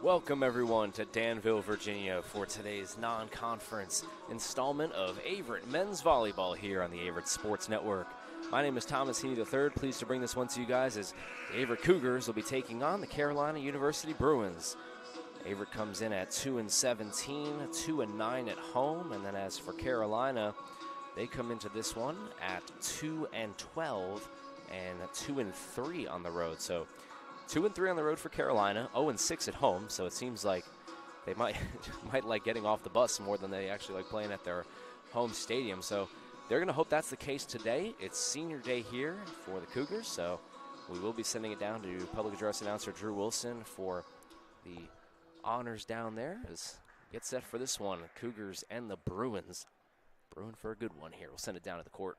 Welcome everyone to Danville, Virginia for today's non-conference installment of Averett Men's Volleyball here on the Averett Sports Network. My name is Thomas Heaney III, pleased to bring this one to you guys as the Averett Cougars will be taking on the Carolina University Bruins. Averett comes in at 2-17, 2-9 at home, and then as for Carolina, they come into this one at 2-12 and 2-3 on the road. So 2-3 on the road for Carolina, 0-6 at home, so it seems like they might like getting off the bus more than they actually like playing at their home stadium. So they're going to hope that's the case today. It's senior day here for the Cougars, so we will be sending it down to public address announcer Drew Wilson for the honors down there as we get set for this one. Cougars and the Bruins. Bruin for a good one here. We'll send it down to the court.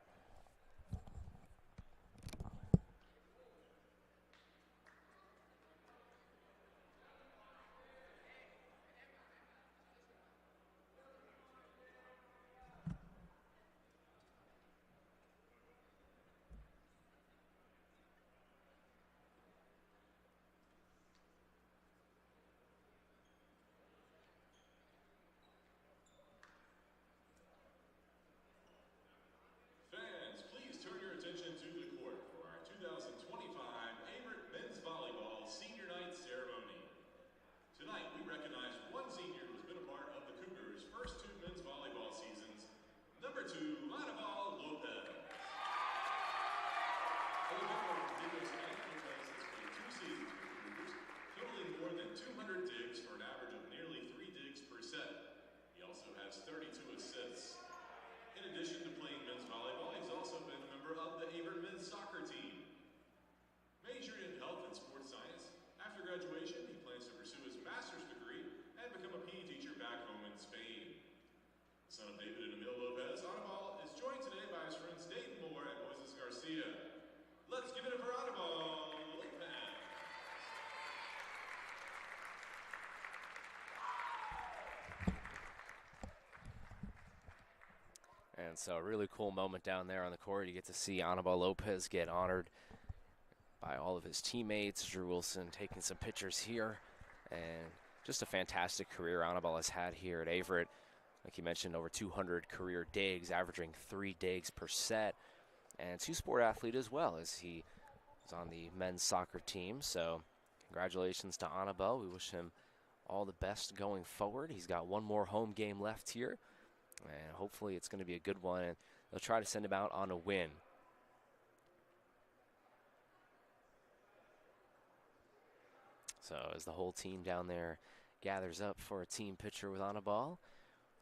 And so a really cool moment down there on the court. You get to see Anibal Lopez get honored by all of his teammates. Drew Wilson taking some pictures here. And just a fantastic career Anibal has had here at Averett. Like you mentioned, over 200 career digs, averaging 3 digs per set. And two-sport athlete as well, as he was on the men's soccer team. So congratulations to Anibal. We wish him all the best going forward. He's got one more home game left here. And hopefully it's going to be a good one, and they'll try to send him out on a win. So as the whole team down there gathers up for a team picture with Anibal,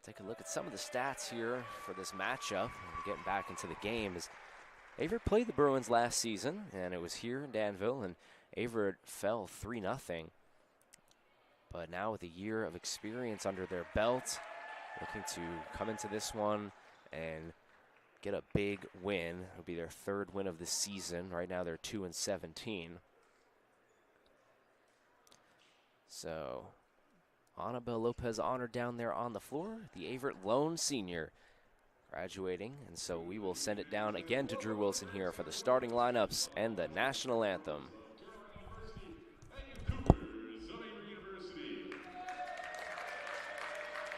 take a look at some of the stats here for this matchup. And getting back into the game, is Averett played the Bruins last season, and it was here in Danville, and Averett fell 3-0. But now with a year of experience under their belt, looking to come into this one and get a big win. It'll be their 3rd win of the season. Right now they're 2-17. So Anibal Lopez honored down there on the floor, the Averett lone senior graduating. And so we will send it down again to Drew Wilson here for the starting lineups and the national anthem.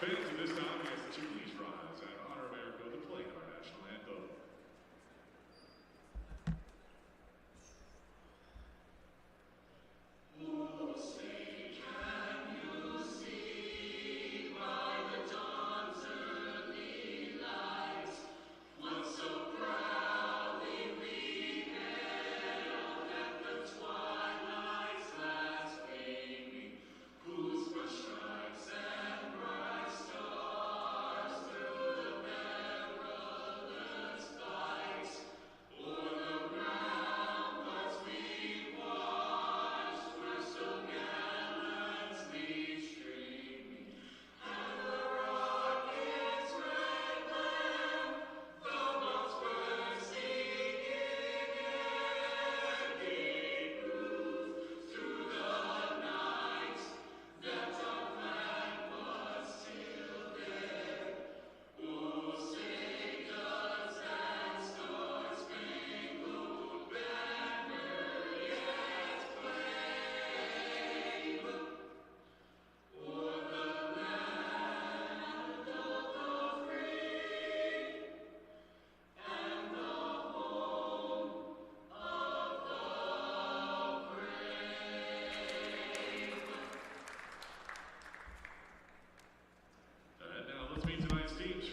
Fans at this time, we ask that you please rise and honor America with playing our national anthem. Oh, say, can you see by the dawn's early light what so proudly we hailed at the twilight's last gleaming, whose brush stripes and bright stars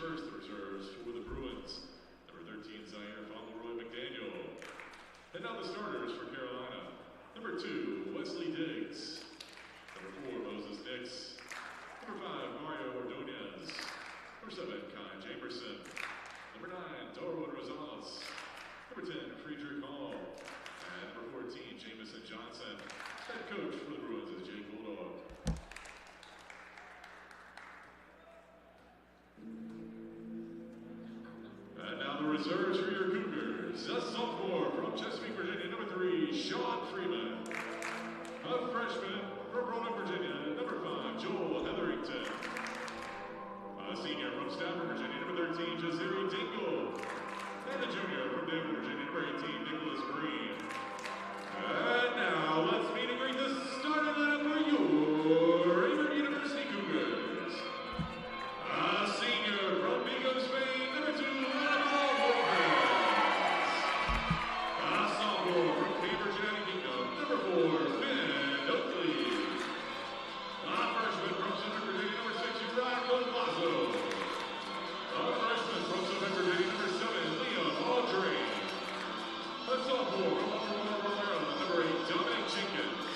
first, the reserves for the Bruins. Number 13, Zaire Fauntleroy McDaniel. And now the starters for Carolina. Number 2, Wesley Diggs. Number 4, Moses Nix. Number 5, Mario Ordonez. Number 7, Kai Jamerson. Number 9, Darwin Rosales. Number 10, Friedrich Hall. And number 14, Jamison Johnson. Head coach for the Bruins is Jake Bulldog. And now the reserves for your Cougars. A sophomore from Chesapeake, Virginia, number 3, Sean Freeman. A freshman from Roanoke, Virginia, number 5, Joel Hetherington. A senior from Stafford, Virginia, number 13, Jazeri Dingle. And a junior from Danville, Virginia, number 18, Nicholas Green. And now let's meet and greet the starting lineup for your Averett University Cougars. A senior from Vigo, Spain, number 2, Annabelle Lopez. A sophomore from Cambridge, United Kingdom, number 4, Finn Oakley. A freshman from Suffolk, Virginia, number 6, Uriah Lazo. A freshman from Suffolk, Virginia, number 7, Leon Audrey. A sophomore from Baltimore, Maryland, number 8, Dominic Jenkins.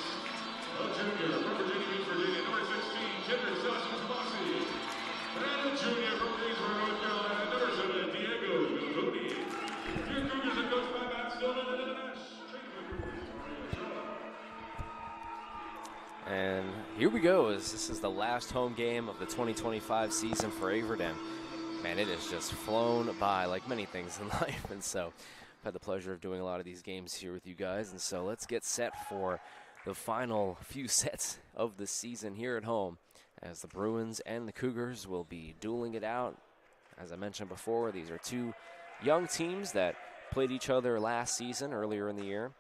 A junior from Virginia Beach, Virginia, number 16, Kendrick Sasu-Tomasi. And a junior from Greensboro, North Carolina, number 7, Diego Gavoni. Your Cougars are coached by Matt Stillman and Nash. And here we go, as this is the last home game of the 2025 season for Averett. And man, it has just flown by like many things in life. And so I've had the pleasure of doing a lot of these games here with you guys. And so let's get set for the final few sets of the season here at home, as the Bruins and the Cougars will be dueling it out. As I mentioned before, these are two young teams that played each other last season, earlier in the year.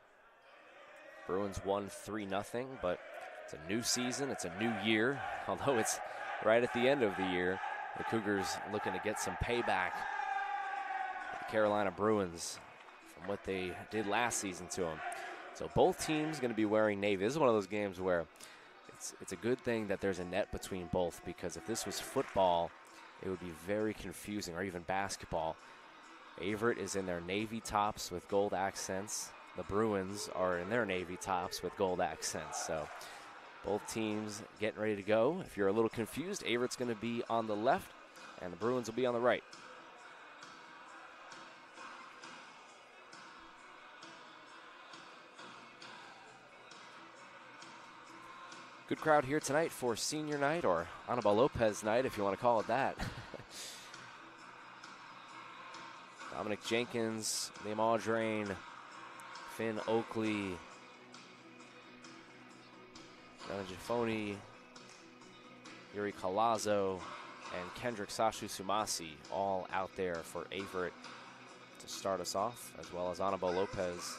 Bruins won 3-0, but it's a new season, it's a new year. Although it's right at the end of the year, the Cougars looking to get some payback for the Carolina Bruins from what they did last season to them. So both teams going to be wearing navy. This is one of those games where it's a good thing that there's a net between both, because if this was football, it would be very confusing, or even basketball. Averett is in their navy tops with gold accents. The Bruins are in their navy tops with gold accents. So both teams getting ready to go. If you're a little confused, Averett's going to be on the left, and the Bruins will be on the right. Good crowd here tonight for senior night, or Annabelle Lopez night, if you want to call it that. Dominic Jenkins, Liam Audrain, Finn Oakley, Rana Jafoni, Yuri Colazo, and Kendrick Sashu-Sumasi all out there for Averett to start us off, as well as Annabelle Lopez.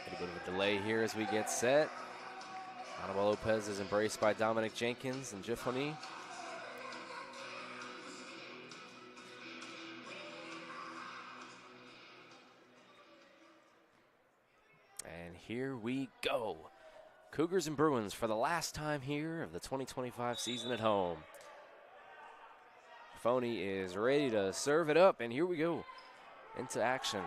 A bit of a delay here as we get set. Annabelle Lopez is embraced by Dominic Jenkins and Jifoni. And here we go. Cougars and Bruins for the last time here of the 2025 season at home. Jifoni is ready to serve it up, and here we go into action.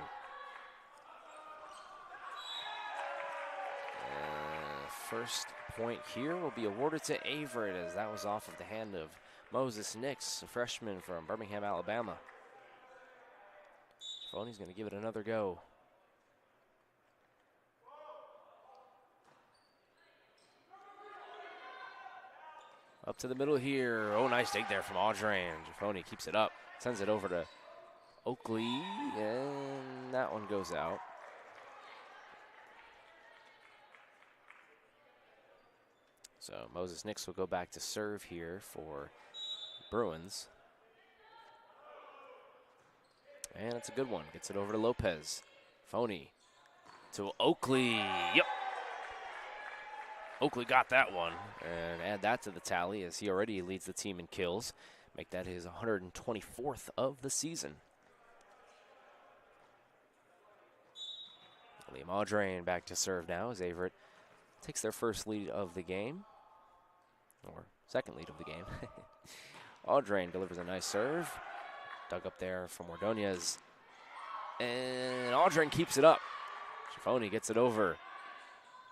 First point here will be awarded to Averett, as that was off of the hand of Moses Nix, a freshman from Birmingham, Alabama. Jifoni's going to give it another go. Up to the middle here. Oh, nice dig there from Audrain. Jifoni keeps it up, sends it over to Oakley, and that one goes out. So Moses Nix will go back to serve here for Bruins. And it's a good one. Gets it over to Lopez. Jifoni to Oakley. Yep. Oakley got that one, and add that to the tally as he already leads the team in kills. Make that his 124th of the season. Liam Audrain back to serve now as Averett takes their first lead of the game, or second lead of the game. Audrain delivers a nice serve. Dug up there from Ordonez. And Audrain keeps it up. Schifoni gets it over.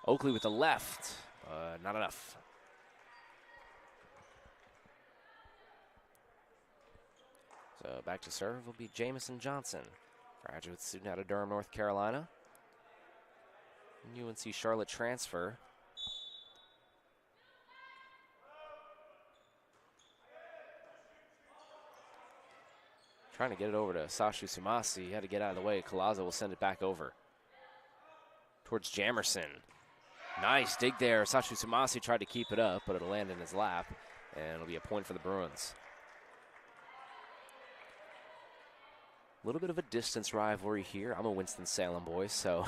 Oakley with the left, but not enough. So back to serve will be Jamison Johnson, graduate student out of Durham, North Carolina. UNC Charlotte transfer. Trying to get it over to Sashu Sumasi. He had to get out of the way. Collazo will send it back over towards Jamerson. Nice dig there. Sashu Sumasi tried to keep it up, but it'll land in his lap, and it'll be a point for the Bruins. A little bit of a distance rivalry here. I'm a Winston-Salem boy, so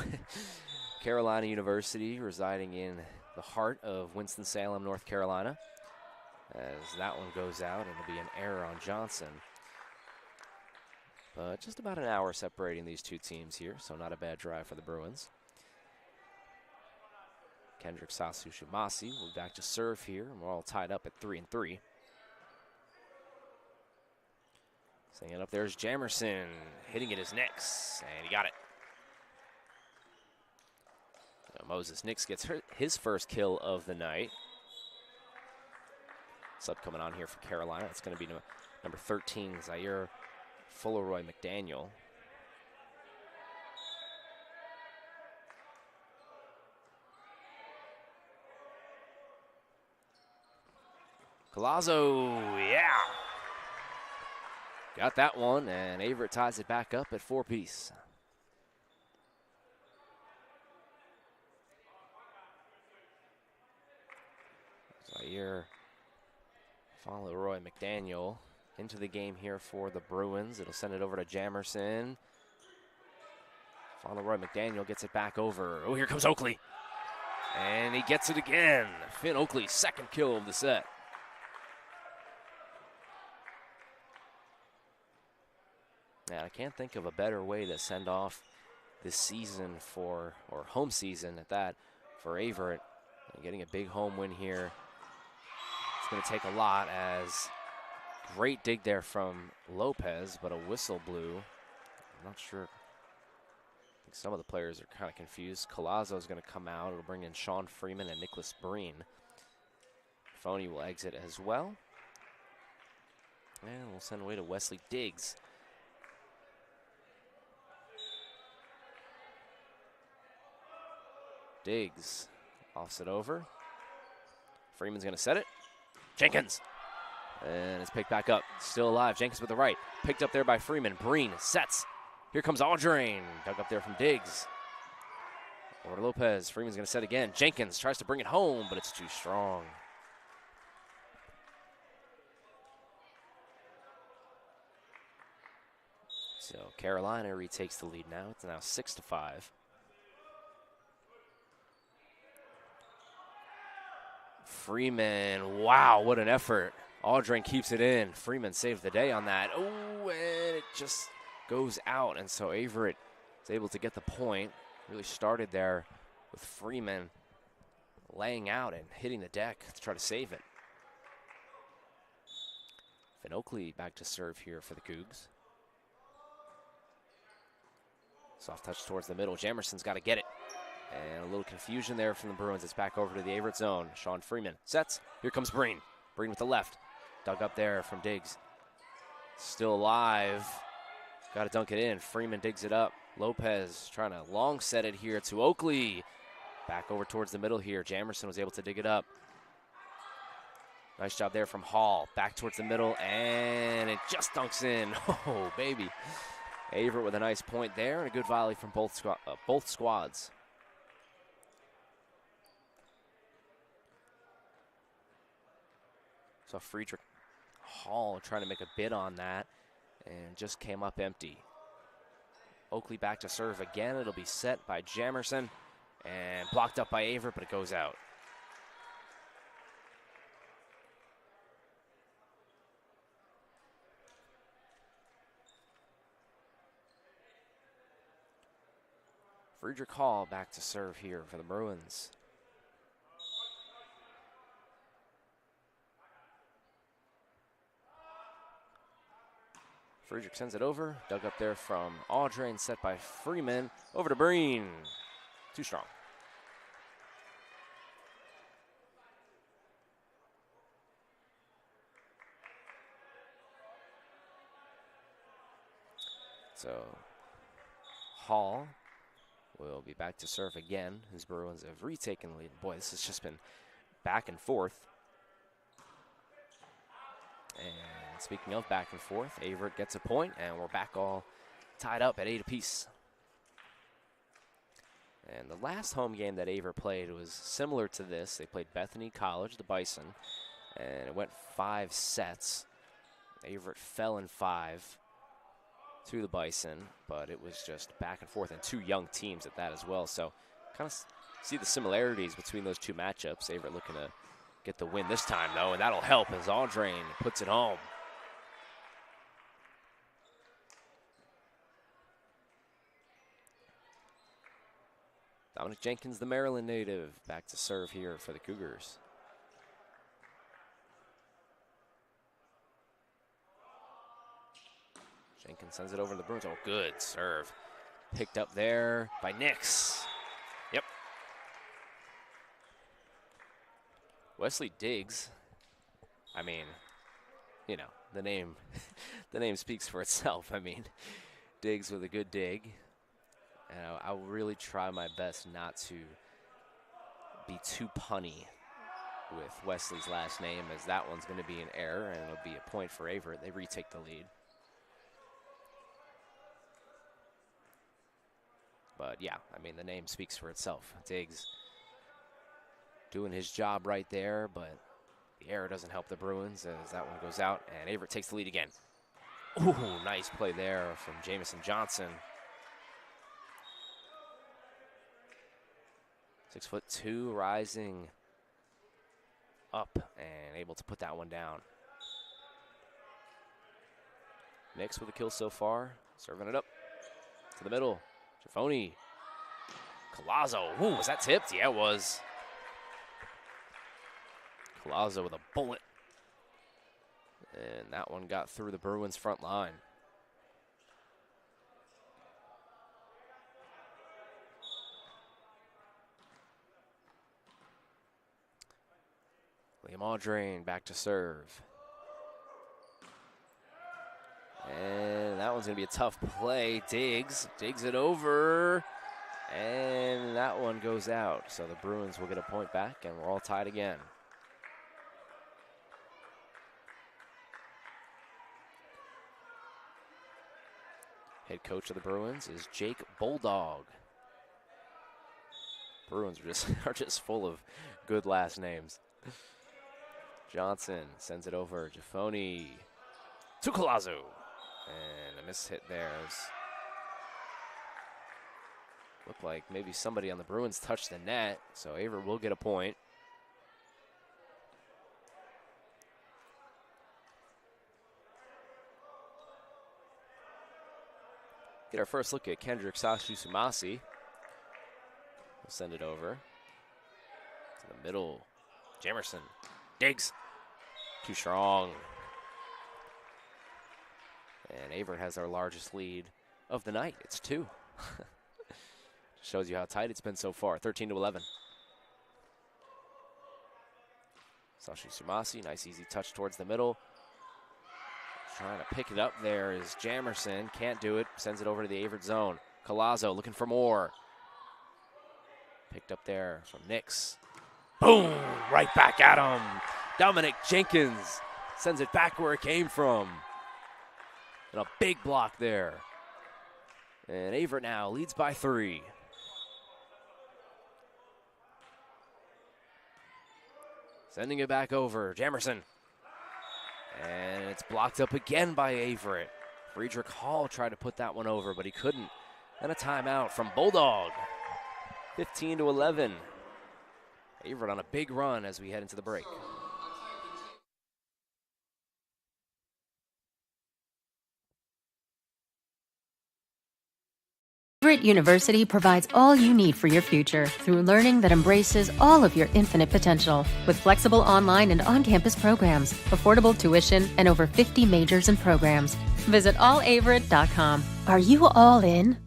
Carolina University residing in the heart of Winston-Salem, North Carolina. As that one goes out, and it'll be an error on Johnson. But just about an hour separating these two teams here, so not a bad drive for the Bruins. Kendrick Sasu Shumasi will be back to serve here, and we're all tied up at 3-3. Setting it up there is Jamerson, hitting it is Nix, and he got it. So Moses Nix gets his first kill of the night. Sub coming on here for Carolina. It's going to be number 13, Zaire Fulleroy McDaniel. Collazo, yeah. Got that one, and Averett ties it back up at 4-piece. Zaire Fulleroy McDaniel into the game here for the Bruins. It'll send it over to Jamerson. Fulleroy McDaniel gets it back over. Oh, here comes Oakley. And he gets it again. Finn Oakley's second kill of the set. Yeah, I can't think of a better way to send off this season or home season at that, for Averett. Getting a big home win here. It's going to take a lot, as great dig there from Lopez, but a whistle blew. I'm not sure. I think some of the players are kind of confused. Collazo is going to come out. It'll bring in Sean Freeman and Nicholas Breen. Phony will exit as well. And we'll send away to Wesley Diggs. Diggs offs it over. Freeman's going to set it. Jenkins. And it's picked back up. Still alive. Jenkins with the right. Picked up there by Freeman. Breen sets. Here comes Audrain. Dug up there from Diggs. Over to Lopez. Freeman's going to set again. Jenkins tries to bring it home, but it's too strong. So Carolina retakes the lead now. It's now 6-5. Freeman, wow, what an effort. Audrain keeps it in. Freeman saved the day on that. Oh, and it just goes out. And so Averett is able to get the point. Really started there with Freeman laying out and hitting the deck to try to save it. Finn Oakley back to serve here for the Cougs. Soft touch towards the middle. Jamerson's got to get it. And a little confusion there from the Bruins. It's back over to the Averett zone. Sean Freeman sets. Here comes Breen. Breen with the left. Dug up there from Diggs. Still alive. Got to dunk it in. Freeman digs it up. Lopez trying to long set it here to Oakley. Back over towards the middle here. Jamerson was able to dig it up. Nice job there from Hall. Back towards the middle, and it just dunks in. Oh, baby. Averett with a nice point there, and a good volley from both squads. So Friedrich Hall trying to make a bid on that, and just came up empty. Oakley back to serve again. It'll be set by Jamerson, and blocked up by Averett, but it goes out. Friedrich Hall back to serve here for the Bruins. Friedrich sends it over, dug up there from Audrey and set by Freeman. Over to Breen. Too strong. So Hall will be back to serve again. His Bruins have retaken the lead. Boy, this has just been back and forth. And speaking of back and forth, Averett gets a point, and we're back all tied up at 8 apiece. And the last home game that Averett played was similar to this. They played Bethany College, the Bison, and it went 5 sets. Averett fell in 5 to the Bison, but it was just back and forth, and 2 young teams at that as well. So kind of see the similarities between those 2 matchups. Averett looking to get the win this time, though, and that'll help as Audrain puts it home. Dominic Jenkins, the Maryland native, back to serve here for the Cougars. Jenkins sends it over to the Bruins. Oh, good serve. Picked up there by Nix. Yep. Wesley Diggs. I mean, you know, the name the name speaks for itself. I mean, Diggs with a good dig. And I will really try my best not to be too punny with Wesley's last name, as that one's going to be an error, and it'll be a point for Averett. They retake the lead. But, yeah, I mean, the name speaks for itself. Diggs doing his job right there, but the error doesn't help the Bruins as that one goes out, and Averett takes the lead again. Ooh, nice play there from Jamison Johnson. 6'2", rising up and able to put that one down. Nix with a kill so far, serving it up to the middle. Jafoni. Collazo. Ooh, was that tipped? Yeah, it was. Collazo with a bullet. And that one got through the Bruins' front line. Liam Audrain back to serve. And that one's going to be a tough play. Diggs it over. And that one goes out. So the Bruins will get a point back, and we're all tied again. Head coach of the Bruins is Jake Bulldog. Bruins are just full of good last names. Johnson sends it over. Jafoni to Collazo. And a miss hit there. Looked like maybe somebody on the Bruins touched the net, so Averett will get a point. Get our first look at Kendrick Sashi-Sumasi. We'll send it over to the middle. Jamerson. Diggs. Too strong. And Averett has our largest lead of the night. It's 2. Shows you how tight it's been so far. 13-11. Sashi-Sumasi. Nice easy touch towards the middle. Trying to pick it up there is Jamerson. Can't do it. Sends it over to the Averett zone. Collazo looking for more. Picked up there from Nix. Boom! Right back at him. Dominic Jenkins sends it back where it came from. And a big block there. And Averett now leads by 3. Sending it back over. Jamerson. And it's blocked up again by Averett. Friedrich Hall tried to put that one over, but he couldn't. And a timeout from Bulldog. 15-11. Averett on a big run as we head into the break. Averett University provides all you need for your future through learning that embraces all of your infinite potential. With flexible online and on-campus programs, affordable tuition, and over 50 majors and programs. Visit allaverett.com. Are you all in?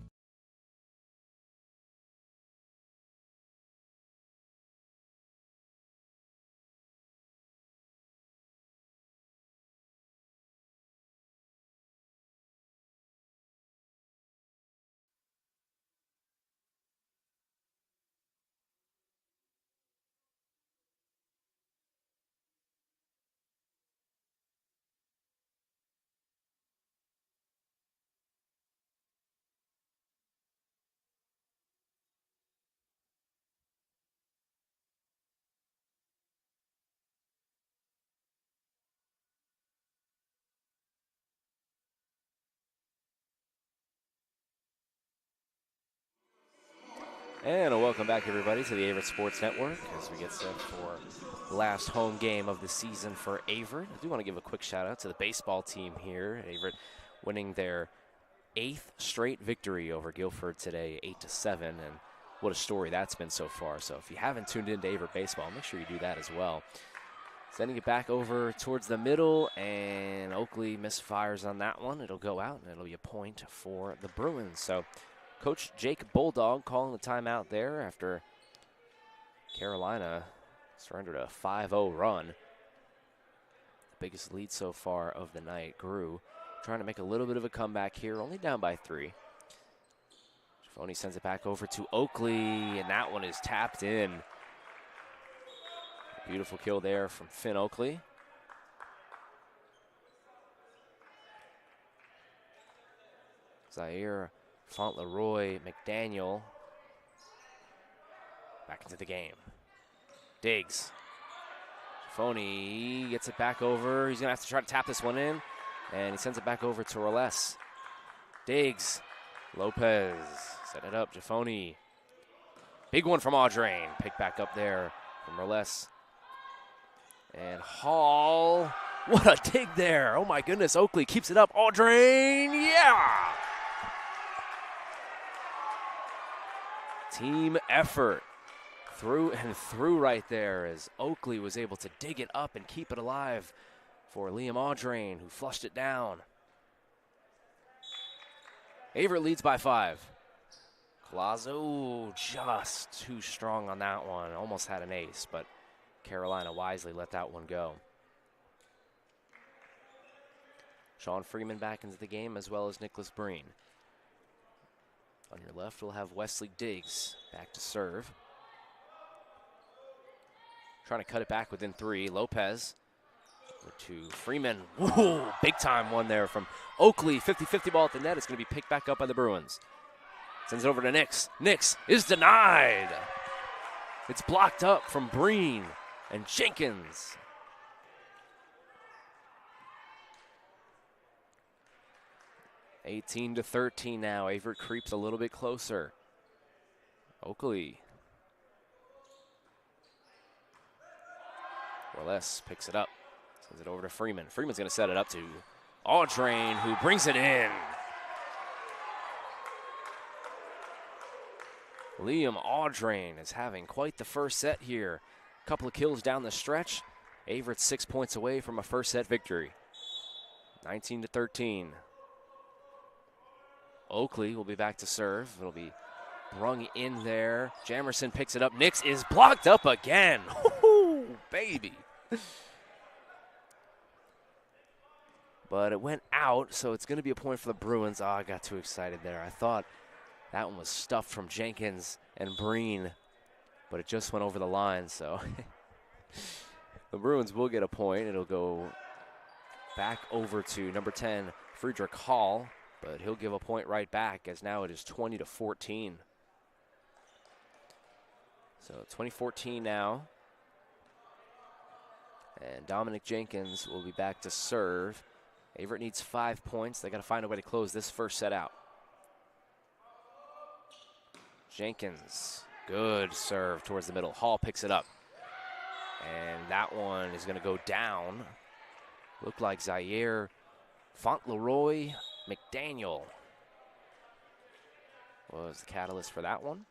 And welcome back, everybody, to the Averett Sports Network as we get set for the last home game of the season for Averett. I do want to give a quick shout-out to the baseball team here. Averett winning their 8th straight victory over Guilford today, 8-7, and what a story that's been so far. So if you haven't tuned into Averett baseball, make sure you do that as well. Sending it back over towards the middle, and Oakley misfires on that one. It'll go out, and it'll be a point for the Bruins. So Coach Jake Bulldog calling the timeout there after Carolina surrendered a 5-0 run. The biggest lead so far of the night grew. Trying to make a little bit of a comeback here, only down by 3. Giffoni sends it back over to Oakley, and that one is tapped in. Beautiful kill there from Finn Oakley. Zaire Fauntleroy McDaniel back into the game. Diggs. Giffoni gets it back over. He's going to have to try to tap this one in, and he sends it back over to Roles. Diggs. Lopez. Set it up. Giffoni. Big one from Audrain. Pick back up there from Roles. And Hall. What a dig there. Oh, my goodness. Oakley keeps it up. Audrain. Yeah! Team effort through and through right there as Oakley was able to dig it up and keep it alive for Liam Audrain, who flushed it down. Averett leads by 5. Colazo just too strong on that one. Almost had an ace, but Carolina wisely let that one go. Sean Freeman back into the game, as well as Nicholas Breen. On your left, we'll have Wesley Diggs back to serve. Trying to cut it back within 3. Lopez to Freeman. Woo, big time one there from Oakley. 50-50 ball at the net. It's going to be picked back up by the Bruins. Sends it over to Nix. Nix is denied. It's blocked up from Breen and Jenkins. (18-13) now. Averett creeps a little bit closer. Oakley. Roles picks it up. Sends it over to Freeman. Freeman's going to set it up to Audrain, who brings it in. Liam Audrain is having quite the first set here. A couple of kills down the stretch. Averett 6 points away from a first set victory. 19-13. Oakley will be back to serve. It'll be brung in there. Jamerson picks it up. Nix is blocked up again. Woo-hoo, baby. But it went out, so it's going to be a point for the Bruins. Oh, I got too excited there. I thought that one was stuffed from Jenkins and Breen, but it just went over the line, so the Bruins will get a point. It'll go back over to number 10, Friedrich Hall. But he'll give a point right back, as now it is 20-14. So 20-14 now. And Dominic Jenkins will be back to serve. Averett needs 5 points. They got to find a way to close this first set out. Jenkins, good serve towards the middle. Hall picks it up. And that one is going to go down. Looked like Zaire Fauntleroy McDaniel. was the catalyst for that one.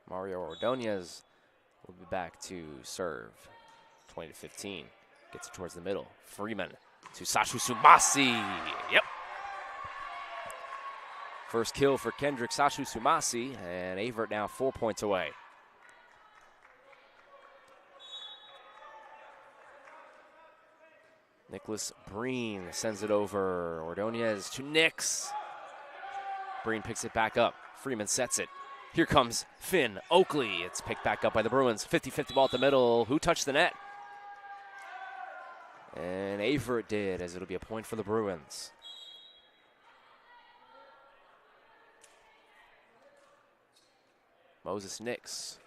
Mario Ordonez will be back to serve. 20-15. Gets it towards the middle. Freeman to Sashu Sumasi. Yep. First kill for Kendrick Sashu Sumasi, and Averett now 4 points away. Nicholas Breen sends it over. Ordonez to Nix. Breen picks it back up. Freeman sets it. Here comes Finn Oakley. It's picked back up by the Bruins. 50-50 ball at the middle. Who touched the net? And Averett did, as it'll be a point for the Bruins. Moses Nix.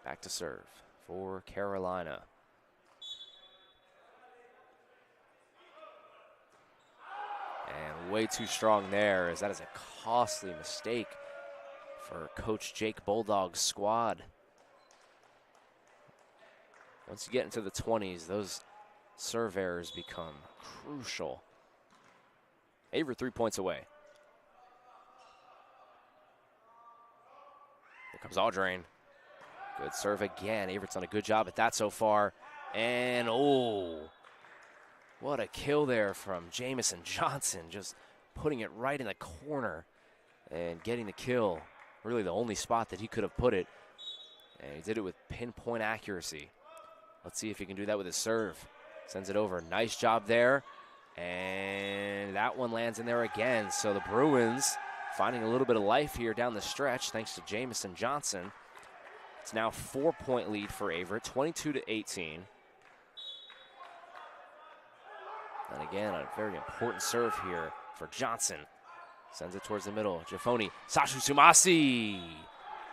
Back to serve for Carolina. And way too strong there, as that is a costly mistake for Coach Jake Bulldog's squad. Once you get into the 20s, those serve errors become crucial. Averett 3 points away. Here comes Audrain. Good serve again. Averett's done a good job at that so far. And, oh, what a kill there from Jamison Johnson, just putting it right in the corner and getting the kill. Really the only spot that he could have put it. And he did it with pinpoint accuracy. Let's see if he can do that with his serve. Sends it over. Nice job there. And that one lands in there again. So the Bruins finding a little bit of life here down the stretch thanks to Jamison Johnson. It's now 4-point lead for Averett, 22-18. And again, a very important serve here for Johnson. Sends it towards the middle. Jafoni, Sashu Sumasi.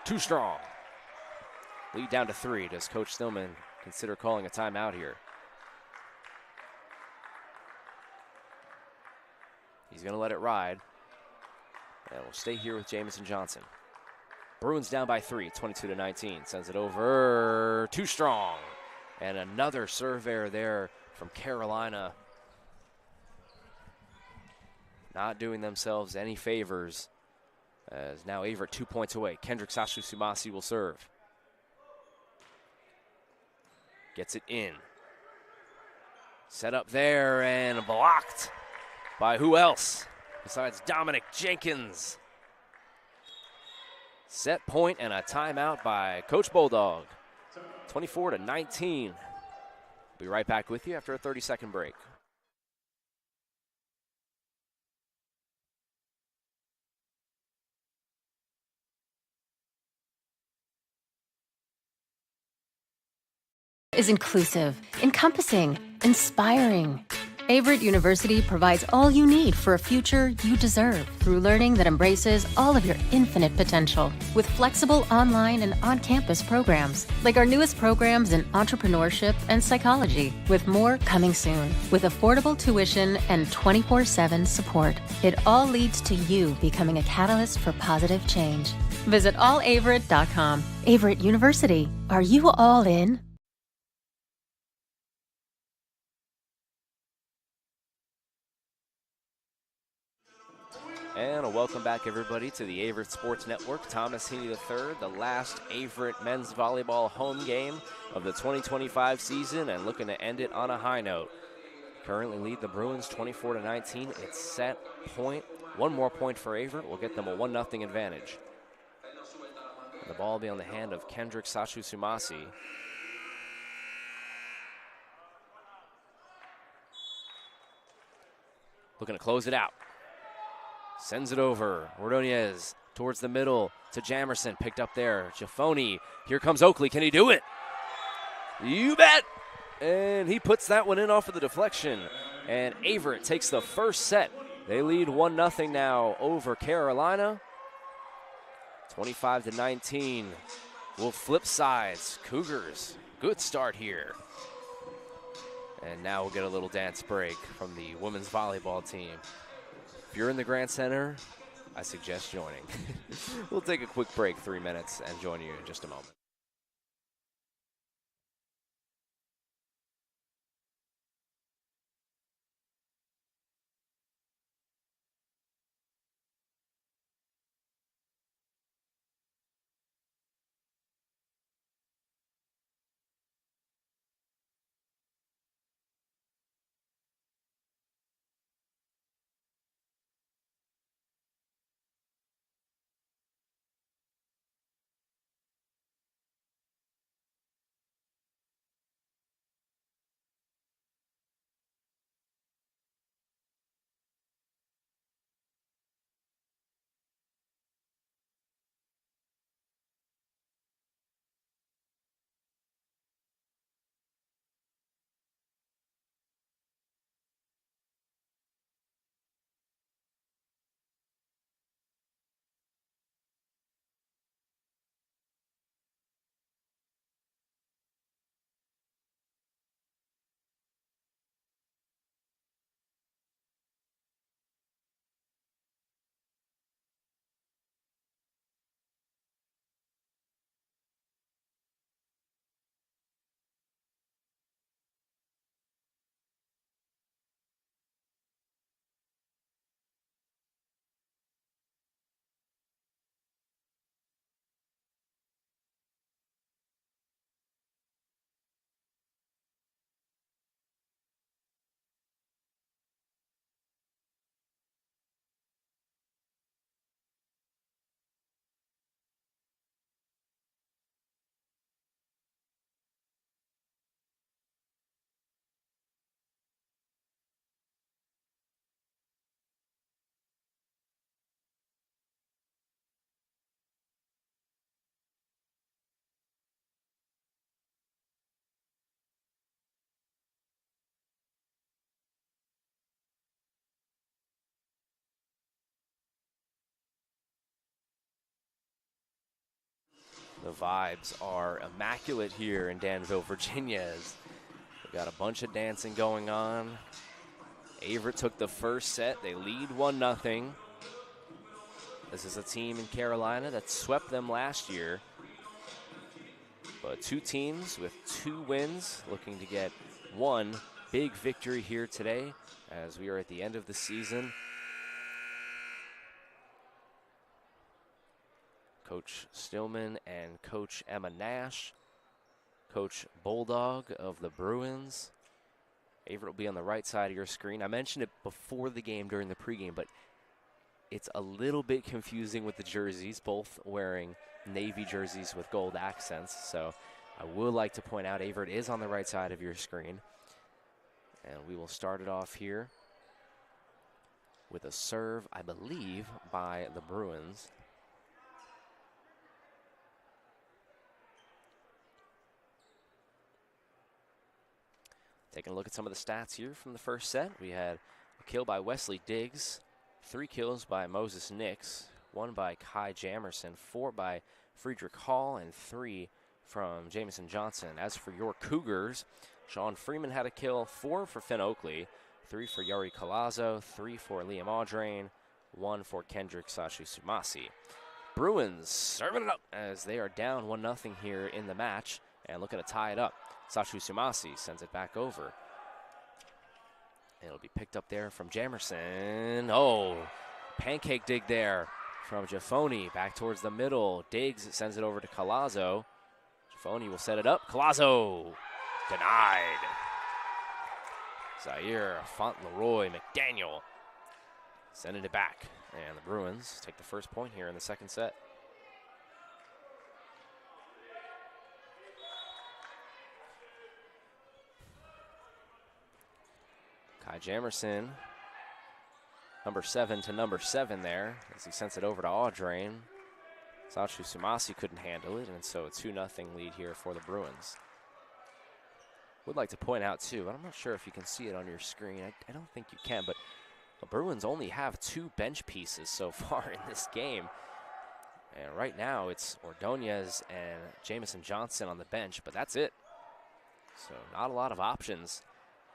Too strong. Lead down to 3. Does Coach Stillman consider calling a timeout here? He's going to let it ride. And we'll stay here with Jamison Johnson. Bruins down by 3, 22-19. Sends it over. Too strong. And another serve error there from Carolina. Not doing themselves any favors, as now Averett 2 points away. Kendrick Sashu Sumasi will serve. Gets it in. Set up there and blocked by who else besides Dominic Jenkins. Set point and a timeout by Coach Bulldog. 24-19. Be right back with you after a 30-second break. Is inclusive, encompassing, inspiring. Averett University provides all you need for a future you deserve through learning that embraces all of your infinite potential with flexible online and on-campus programs like our newest programs in entrepreneurship and psychology, with more coming soon. With affordable tuition and 24/7 support, it all leads to you becoming a catalyst for positive change. Visit allaverett.com. Averett University. Are you all in? And a welcome back, everybody, to the Averett Sports Network. Thomas Heaney III, the last Averett men's volleyball home game of the 2025 season, and looking to end it on a high note. Currently lead the Bruins 24-19. It's set point. One more point for Averett will get them a 1-0 advantage. And the ball will be on the hand of Kendrick Sashu Sumasi. Looking to close it out. Sends it over. Ordonez towards the middle to Jamerson. Picked up there. Jafoni. Here comes Oakley. Can he do it? You bet. And he puts that one in off of the deflection. And Averett takes the first set. They lead 1-0 now over Carolina. 25-19. We'll flip sides. Cougars. Good start here. And now we'll get a little dance break from the women's volleyball team. If you're in the Grant Center, I suggest joining. We'll take a quick break, 3 minutes, and join you in just a moment. The vibes are immaculate here in Danville, Virginia. We've got a bunch of dancing going on. Averett took the first set. They lead 1-0. This is a team in Carolina that swept them last year. But two teams with 2 wins looking to get one big victory here today as we are at the end of the season. Coach Stillman and Coach Emma Nash. Coach Bulldog of the Bruins. Averett will be on the right side of your screen. I mentioned it before the game during the pregame, but it's a little bit confusing with the jerseys, both wearing navy jerseys with gold accents. So I would like to point out Averett is on the right side of your screen. And we will start it off here with a serve, I believe, by the Bruins. Taking a look at some of the stats here from the first set. We had a kill by Wesley Diggs, 3 kills by Moses Nix, 1 by Kai Jamerson, 4 by Friedrich Hall, and 3 from Jamison Johnson. As for your Cougars, Sean Freeman had a kill, 4 for Finn Oakley, 3 for Yuri Colazo, 3 for Liam Audrain, 1 for Kendrick Sashi-Sumasi. Bruins serving it up as they are down 1-0 here in the match and looking to tie it up. Sashi-Sumasi sends it back over. It'll be picked up there from Jamerson. Oh, pancake dig there from Jaffoni. Back towards the middle. Diggs sends it over to Colazo. Jaffoni will set it up. Colazo denied. Zaire Fauntleroy McDaniel sending it back. And the Bruins take the first point here in the second set. Kai Jamerson, number 7 to number 7 there, as he sends it over to Audrain. Sashi-Sumasi couldn't handle it, and so a 2-0 lead here for the Bruins. Would like to point out, too, and I'm not sure if you can see it on your screen. I don't think you can, but the Bruins only have 2 bench pieces so far in this game. And right now, it's Ordonez and Jamison Johnson on the bench, but that's it. So not a lot of options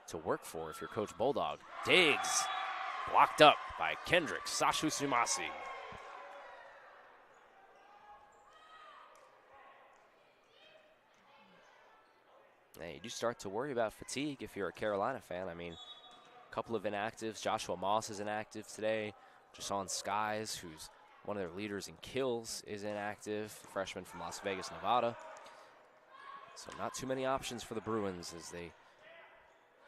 to work for if you're Coach Bulldog. Diggs blocked up by Kendrick Sashi-Sumasi. And you do start to worry about fatigue if you're a Carolina fan. I mean, a couple of inactives. Joshua Moss is inactive today. Jason Skies, who's one of their leaders in kills, is inactive. Freshman from Las Vegas, Nevada. So not too many options for the Bruins as they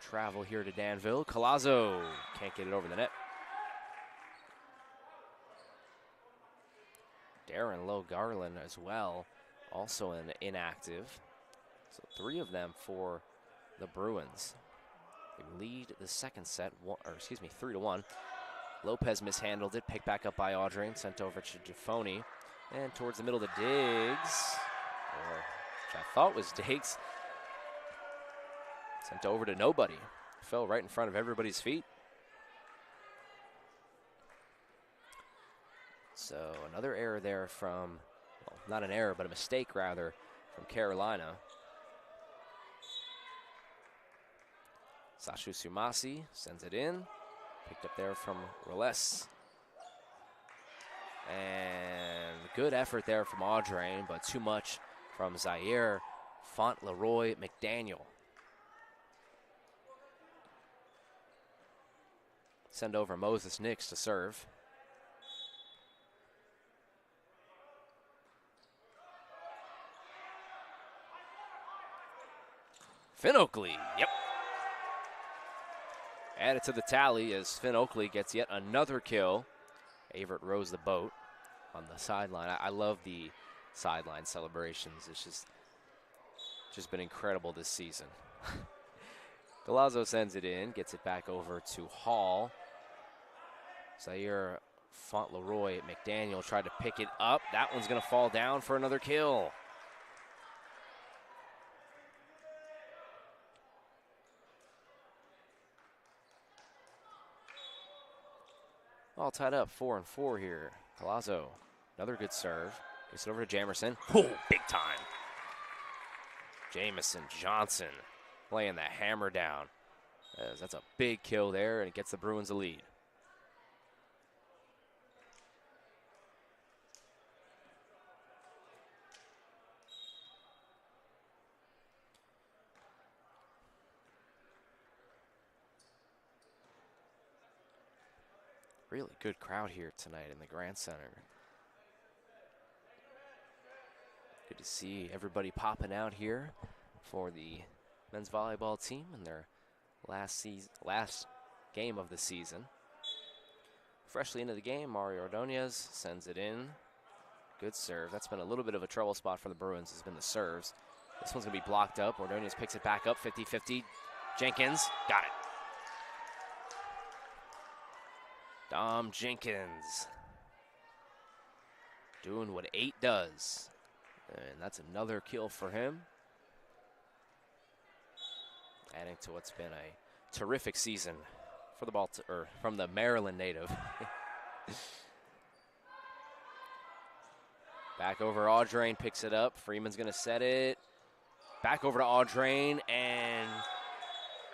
travel here to Danville. Colazo can't get it over the net. Darren Lowe Garland as well, also an inactive. So 3 of them for the Bruins. They lead the second set, 3-1. Lopez mishandled it, picked back up by Audrain, sent over to Jaffoni. And towards the middle to Diggs, which I thought was Diggs. Sent over to nobody. Fell right in front of everybody's feet. So another error there from, well, not an error, but a mistake rather, from Carolina. Sashi-Sumasi sends it in. Picked up there from Roles. And good effort there from Audrain, but too much from Zaire Fauntleroy McDaniel. Send over Moses Nix to serve. Finn Oakley, yep. Added to the tally as Finn Oakley gets yet another kill. Averett rows the boat on the sideline. I love the sideline celebrations. It's just been incredible this season. Galazzo sends it in, gets it back over to Hall. Zaire Fauntleroy McDaniel tried to pick it up. That one's going to fall down for another kill. All tied up 4-4 here. Galazzo, another good serve. Gets it over to Jamerson. Oh, big time. Jamison Johnson laying the hammer down. That's a big kill there, and it gets the Bruins a lead. Really good crowd here tonight in the Grant Center. Good to see everybody popping out here for the men's volleyball team in their last game of the season. Freshly into the game, Mario Ordonez sends it in. Good serve. That's been a little bit of a trouble spot for the Bruins, has been the serves. This one's going to be blocked up. Ordonez picks it back up, 50-50. Jenkins, got it. Dom Jenkins doing what 8 does. And that's another kill for him. Adding to what's been a terrific season for the from the Maryland native. Back over Audrain, picks it up. Freeman's going to set it. Back over to Audrain, and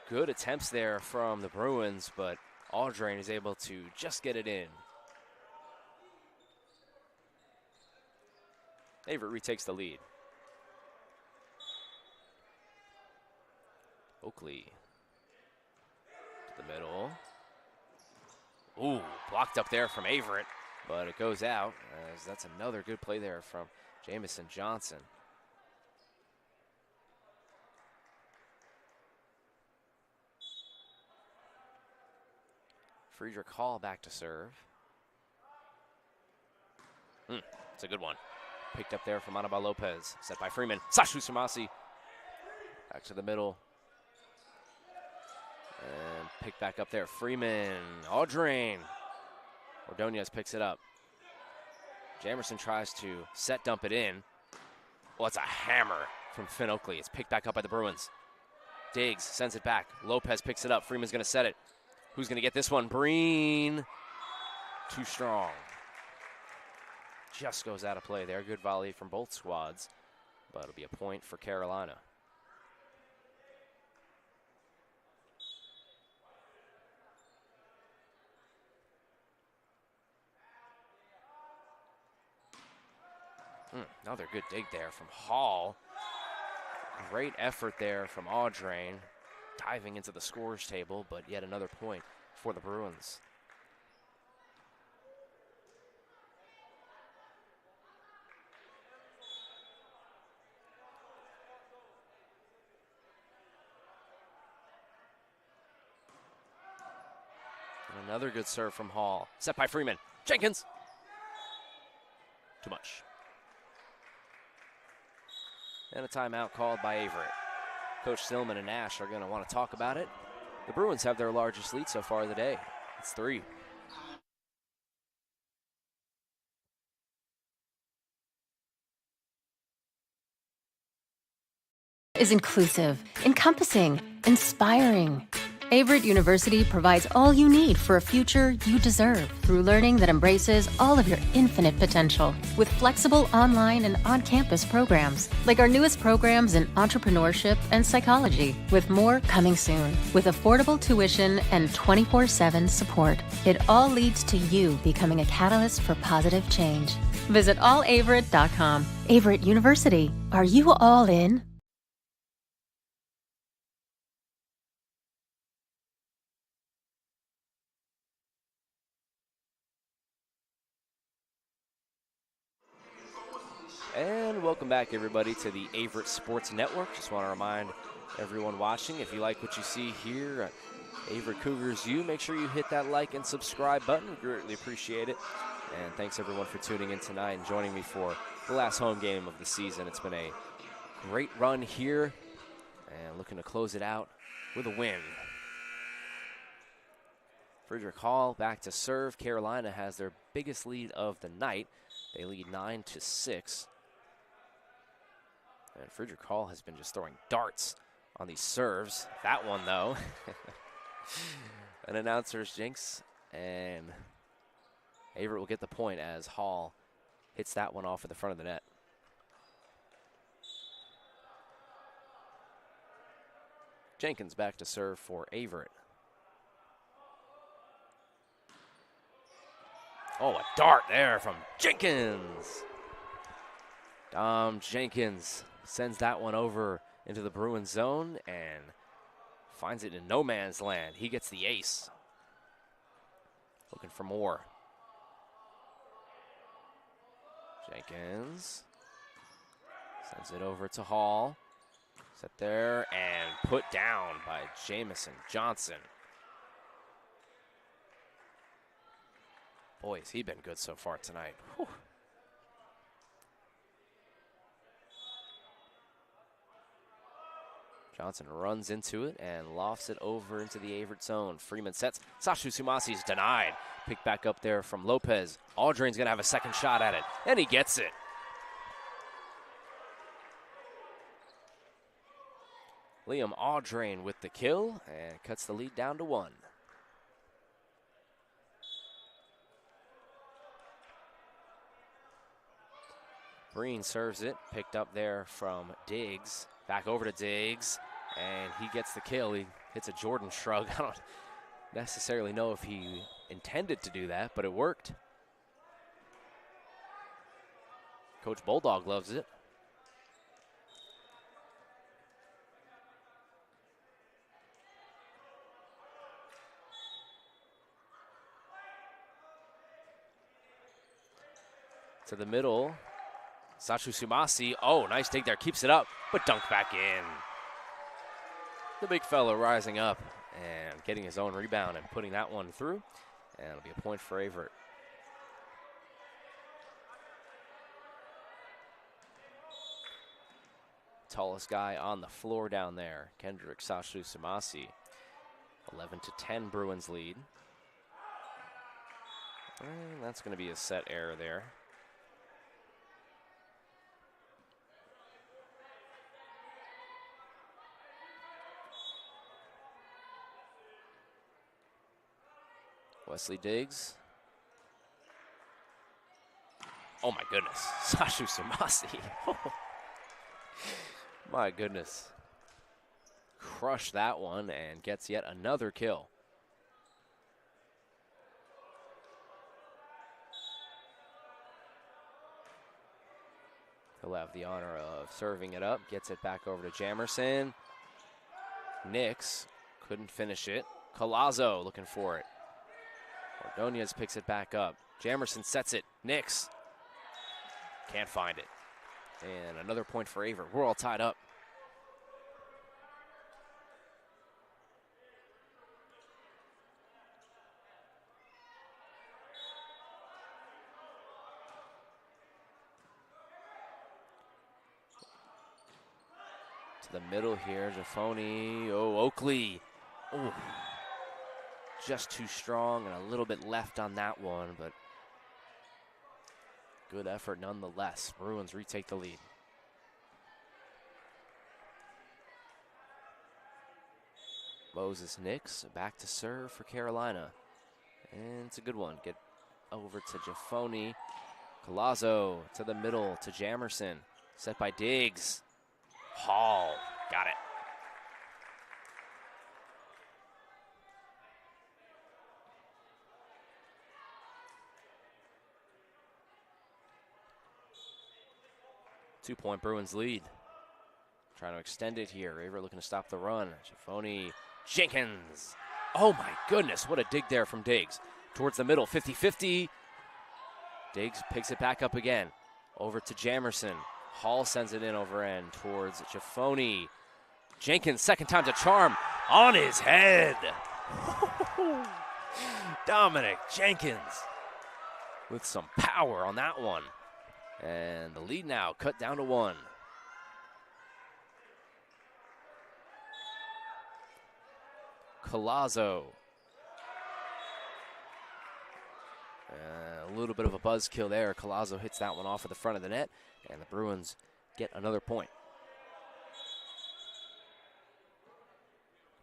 good attempts there from the Bruins, but Audrain is able to just get it in. Averett retakes the lead. Oakley to the middle. Ooh, blocked up there from Averett, but it goes out, as that's another good play there from Jamison Johnson. Friedrich Hall back to serve. It's a good one. Picked up there from Anibal Lopez. Set by Freeman. Sashu Sumasi. Back to the middle. And picked back up there. Freeman. Audrain. Ordonez picks it up. Jamerson tries to set dump it in. Well, it's a hammer from Finn Oakley. It's picked back up by the Bruins. Diggs sends it back. Lopez picks it up. Freeman's going to set it. Who's going to get this one? Breen. Too strong. Just goes out of play there. Good volley from both squads, but it'll be a point for Carolina. Another good dig there from Hall. Great effort there from Audrain, diving into the scorers table, but yet another point for the Bruins. And another good serve from Hall. Set by Freeman. Jenkins. Too much. And a timeout called by Averett. Coach Stillman and Nash are going to want to talk about it. The Bruins have their largest lead so far of the day. It's 3. Is inclusive, encompassing, inspiring. Averett University provides all you need for a future you deserve through learning that embraces all of your infinite potential with flexible online and on-campus programs like our newest programs in entrepreneurship and psychology, with more coming soon, with affordable tuition and 24/7 support. It all leads to you becoming a catalyst for positive change. Visit allaverett.com. Averett University. Are you all in? And welcome back, everybody, to the Averett Sports Network. Just want to remind everyone watching, if you like what you see here at Averett Cougars U, make sure you hit that like and subscribe button. We greatly appreciate it. And thanks, everyone, for tuning in tonight and joining me for the last home game of the season. It's been a great run here, and looking to close it out with a win. Friedrich Hall back to serve. Carolina has their biggest lead of the night. They lead 9-6. And Friedrich Hall has been just throwing darts on these serves. That one, though. An announcer's jinx. And Averett will get the point as Hall hits that one off at the front of the net. Jenkins back to serve for Averett. Oh, a dart there from Jenkins. Dom Jenkins sends that one over into the Bruins zone and finds it in no man's land. He gets the ace. Looking for more. Jenkins sends it over to Hall. Set there and put down by Jamison Johnson. Boy, has he been good so far tonight. Whew. Johnson runs into it and lofts it over into the Averett zone. Freeman sets. Sashu Sumasi's denied. Picked back up there from Lopez. Aldrin's going to have a second shot at it, and he gets it. Liam Audrain with the kill and cuts the lead down to 1. Breen serves it, picked up there from Diggs. Back over to Diggs, and he gets the kill. He hits a Jordan shrug. I don't necessarily know if he intended to do that, but it worked. Coach Bulldog loves it. To the middle, Sachu Sumasi. Oh, nice dig there. Keeps it up, but dunked back in. The big fella rising up and getting his own rebound and putting that one through. And it'll be a point for Averett. Tallest guy on the floor down there, Kendrick Sachu Sumasi. 11-10 Bruins lead. And that's going to be a set error there. Wesley Diggs. Oh my goodness, Sashu Sumasi. My goodness. Crushed that one and gets yet another kill. He'll have the honor of serving it up. Gets it back over to Jamerson. Nix couldn't finish it. Collazo looking for it. Ordonez picks it back up. Jamerson sets it. Nix can't find it. And another point for Averett. We're all tied up. To the middle here, Jafoni. Oh, Oakley. Oh, just too strong and a little bit left on that one, but good effort nonetheless. Bruins retake the lead. Moses Nix back to serve for Carolina. And it's a good one. Get over to Jafoni. Collazo to the middle to Jamerson. Set by Diggs. Hall. Got it. Two-point Bruins lead. Trying to extend it here. Averett looking to stop the run. Jafoni Jenkins. Oh my goodness, what a dig there from Diggs. Towards the middle, 50-50. Diggs picks it back up again. Over to Jamerson. Hall sends it in over end towards Jafoni. Jenkins, second time's a charm. On his head. Dominic Jenkins with some power on that one. And the lead now cut down to 1. Collazo. A little bit of a buzzkill there. Collazo hits that one off at the front of the net, and the Bruins get another point.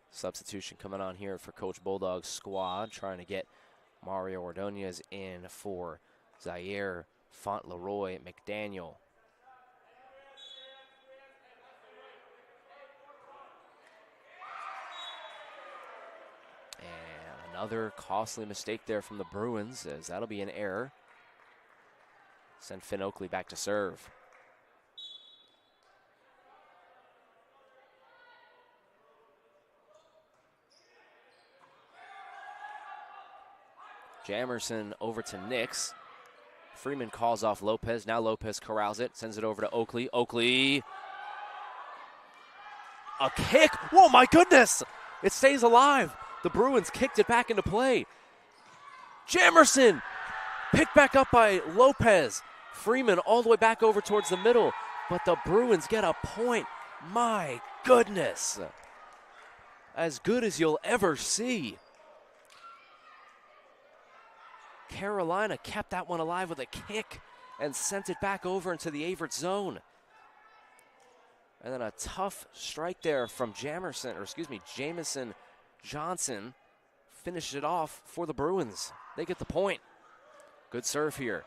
Substitution coming on here for Coach Bulldog's squad, trying to get Mario Ordonez in for Zaire Fauntleroy, McDaniel. And another costly mistake there from the Bruins, as that'll be an error. Send Finn Oakley back to serve. Jamerson over to Nix. Freeman calls off Lopez. Now Lopez corrals it, sends it over to Oakley. Oakley. A kick. Oh my goodness. It stays alive. The Bruins kicked it back into play. Jamerson picked back up by Lopez. Freeman all the way back over towards the middle. But the Bruins get a point. My goodness. As good as you'll ever see. Carolina kept that one alive with a kick and sent it back over into the Averett zone. And then a tough strike there from Jamison Johnson finished it off for the Bruins. They get the point. Good serve here.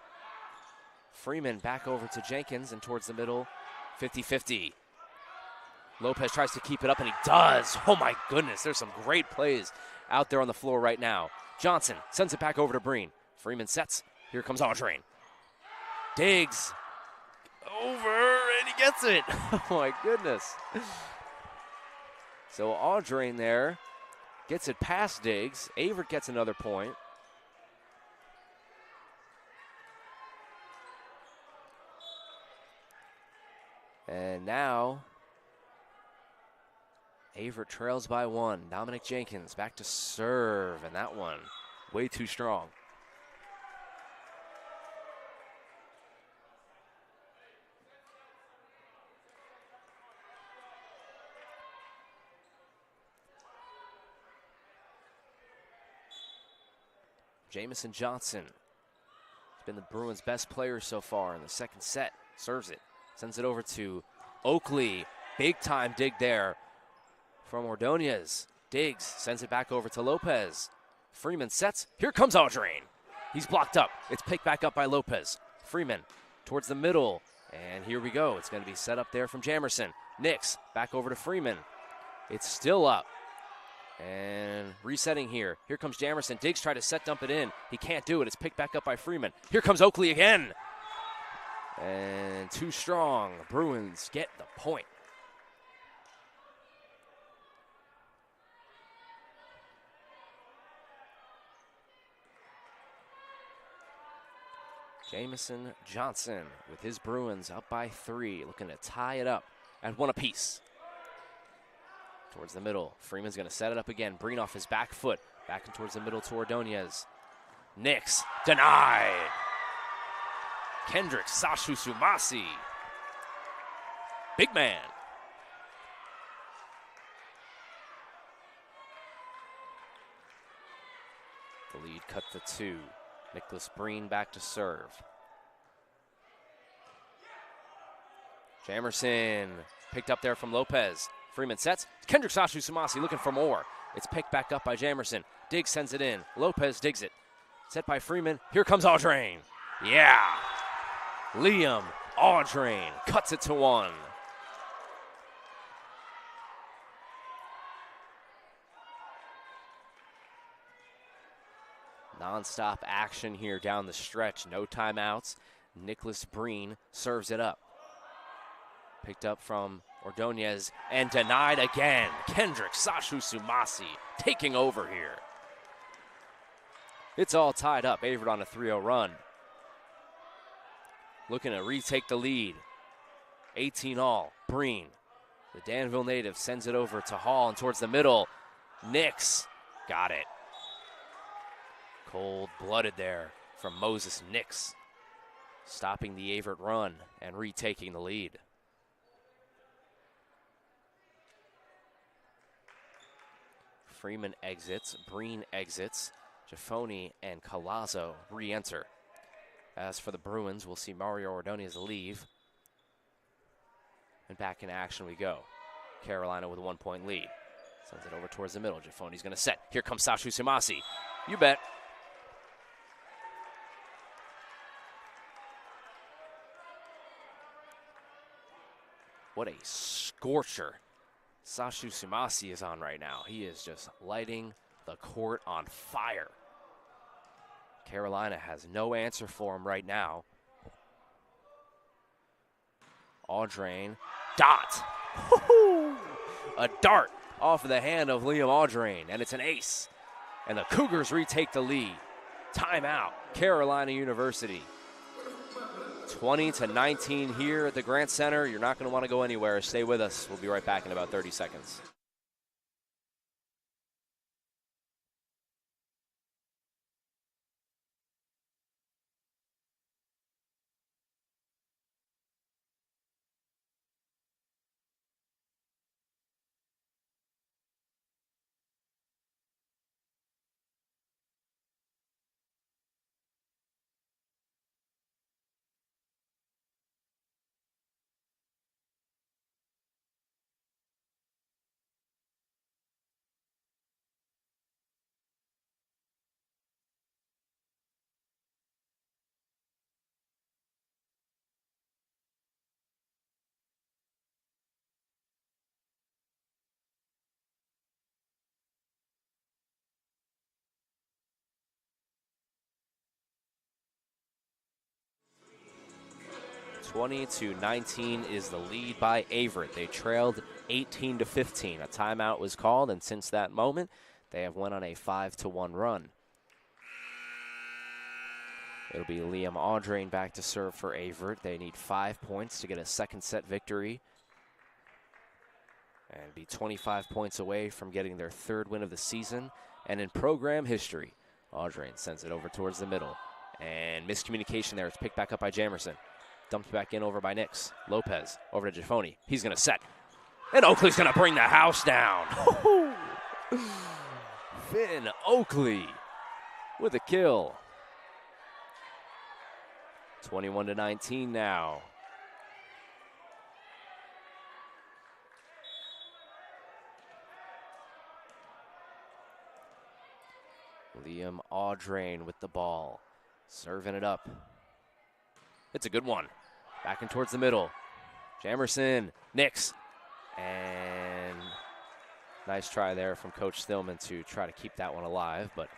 Freeman back over to Jenkins and towards the middle, 50-50. Lopez tries to keep it up, and he does. Oh, my goodness. There's some great plays out there on the floor right now. Johnson sends it back over to Breen. Freeman sets. Here comes Audrain. Diggs. Over, and he gets it. Oh, my goodness. So Audrain there gets it past Diggs. Averett gets another point. And now Averett trails by one. Dominic Jenkins back to serve, and that one way too strong. Jamison Johnson has been the Bruins' best player so far in the second set. Serves it. Sends it over to Oakley. Big time dig there from Ordonez. Diggs sends it back over to Lopez. Freeman sets. Here comes Audrain. He's blocked up. It's picked back up by Lopez. Freeman towards the middle. And here we go. It's going to be set up there from Jamerson. Nix back over to Freeman. It's still up. And resetting here. Here comes Jamerson. Diggs tried to set dump it in. He can't do it. It's picked back up by Freeman. Here comes Oakley again. And too strong. Bruins get the point. Jamison Johnson with his Bruins up by 3, looking to tie it up at 1 apiece. Towards the middle, Freeman's going to set it up again. Breen off his back foot, back in towards the middle to Ordonez. Nix denied. Kendrick Sashu Sumasi. Big man. The lead cut to 2. Nicholas Breen back to serve. Jamerson picked up there from Lopez. Freeman sets. Kendrick Sashu Sumasi looking for more. It's picked back up by Jamerson. Diggs sends it in. Lopez digs it. Set by Freeman. Here comes Audrain. Yeah. Liam Audrain cuts it to 1. Non-stop action here down the stretch. No timeouts. Nicholas Breen serves it up. Picked up from Ordonez and denied again. Kendrick Sashu Sumasi taking over here. It's all tied up. Averett on a 3-0 run. Looking to retake the lead. 18 all. Breen. The Danville native sends it over to Hall and towards the middle. Nix got it. Cold-blooded there from Moses Nix. Stopping the Averett run and retaking the lead. Freeman exits. Breen exits. Giafoni and Collazo re-enter. As for the Bruins, we'll see Mario Ordonez leave. And back in action we go. Carolina with a 1-point lead. Sends it over towards the middle. Giafoni's going to set. Here comes Sashu Sumasi. You bet. What a scorcher Sashu Sumasi is on right now. He is just lighting the court on fire. Carolina has no answer for him right now. Audrain, dot. A dart off of the hand of Liam Audrain, and it's an ace. And the Cougars retake the lead. Timeout, Carolina University. 20-19 here at the Grant Center. You're not going to want to go anywhere. Stay with us. We'll be right back in about 30 seconds. (20-19) is the lead by Averett. They trailed 18-15. A timeout was called, and since that moment, they have went on a 5-1 run. It'll be Liam Audrain back to serve for Averett. They need 5 points to get a second set victory and be 25 points away from getting their third win of the season. And in program history, Audrain sends it over towards the middle. And miscommunication there. It's picked back up by Jamerson. Dumped back in over by Nix. Lopez over to Giffoni. He's going to set. And Oakley's going to bring the house down. Finn Oakley with a kill. 21-19 now. Liam Audrain with the ball. Serving it up. It's a good one. Back in towards the middle. Jamerson, Nix. And nice try there from Coach Stillman to try to keep that one alive, but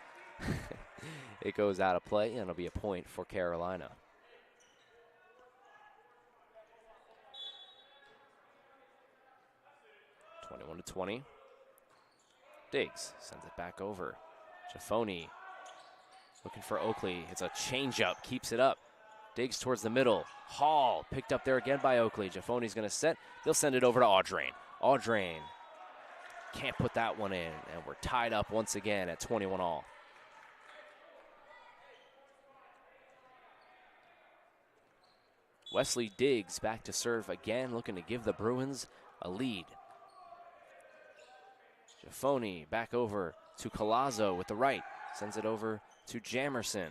it goes out of play, and it'll be a point for Carolina. (21-20). Diggs sends it back over. Giffoni looking for Oakley. It's a changeup, keeps it up. Diggs towards the middle. Hall picked up there again by Oakley. Giffoni's going to set. They'll send it over to Audrain. Audrain can't put that one in, and we're tied up once again at 21 all. Wesley Diggs back to serve again, looking to give the Bruins a lead. Giffoni back over to Collazo with the right. Sends it over to Jamerson.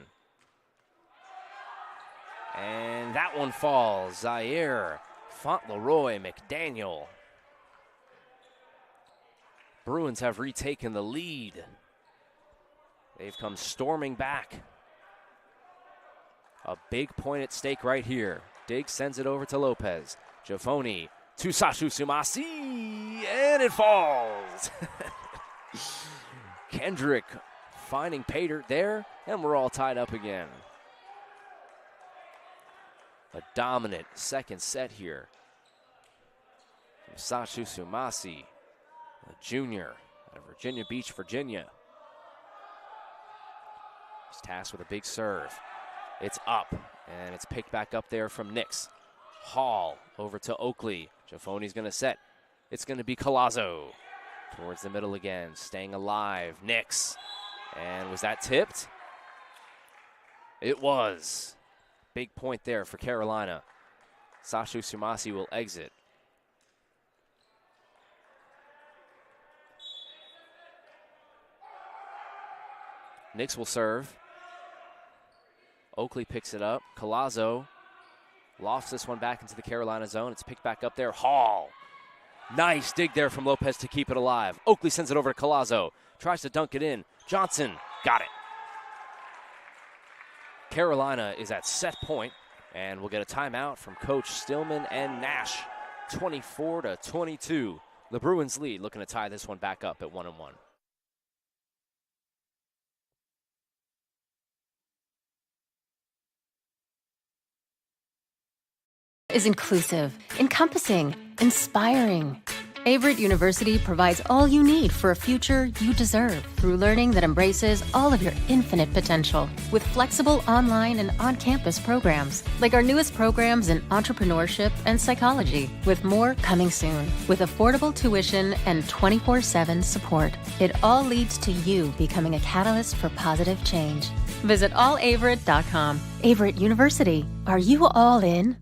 And that one falls. Zaire Fauntleroy McDaniel. Bruins have retaken the lead. They've come storming back. A big point at stake right here. Diggs sends it over to Lopez. Giffoni to Sashu Sumasi, and it falls. Kendrick finding pay dirt there, and we're all tied up again. A dominant second set here from Sashu Sumasi, a junior out of Virginia Beach, Virginia. He's tasked with a big serve. It's up, and it's picked back up there from Nix. Hall over to Oakley. Giffoni's going to set. It's going to be Collazo. Towards the middle again, staying alive. Nix. And was that tipped? It was. Big point there for Carolina. Sashu Sumasi will exit. Nix will serve. Oakley picks it up. Collazo lofts this one back into the Carolina zone. It's picked back up there. Hall. Nice dig there from Lopez to keep it alive. Oakley sends it over to Collazo. Tries to dunk it in. Johnson got it. Carolina is at set point, and we'll get a timeout from Coach Stillman and Nash. 24-22. The Bruins lead, looking to tie this one back up at 1-1. Is inclusive, encompassing, inspiring. Averett University provides all you need for a future you deserve through learning that embraces all of your infinite potential with flexible online and on-campus programs like our newest programs in entrepreneurship and psychology, with more coming soon, with affordable tuition and 24/7 support. It all leads to you becoming a catalyst for positive change. Visit allaverett.com. Averett University. Are you all in?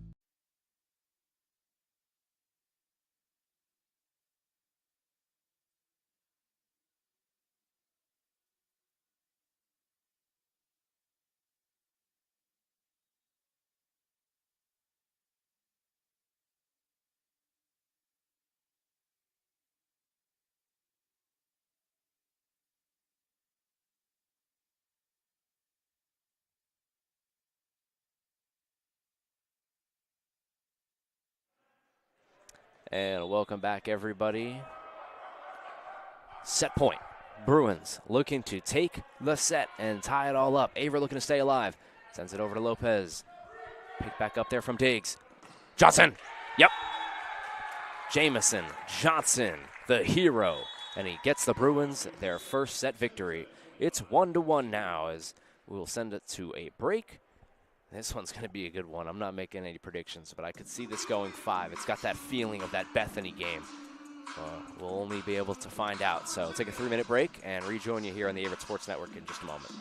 And welcome back, everybody. Set point. Bruins looking to take the set and tie it all up. Averett looking to stay alive. Sends it over to Lopez. Pick back up there from Diggs. Johnson. Yep. Jamison Johnson, the hero. And he gets the Bruins their first set victory. It's 1-1 now as we'll send it to a break. This one's going to be a good one. I'm not making any predictions, but I could see this going 5. It's got that feeling of that Bethany game. We'll only be able to find out. So take a 3-minute break and rejoin you here on the Averett Sports Network in just a moment.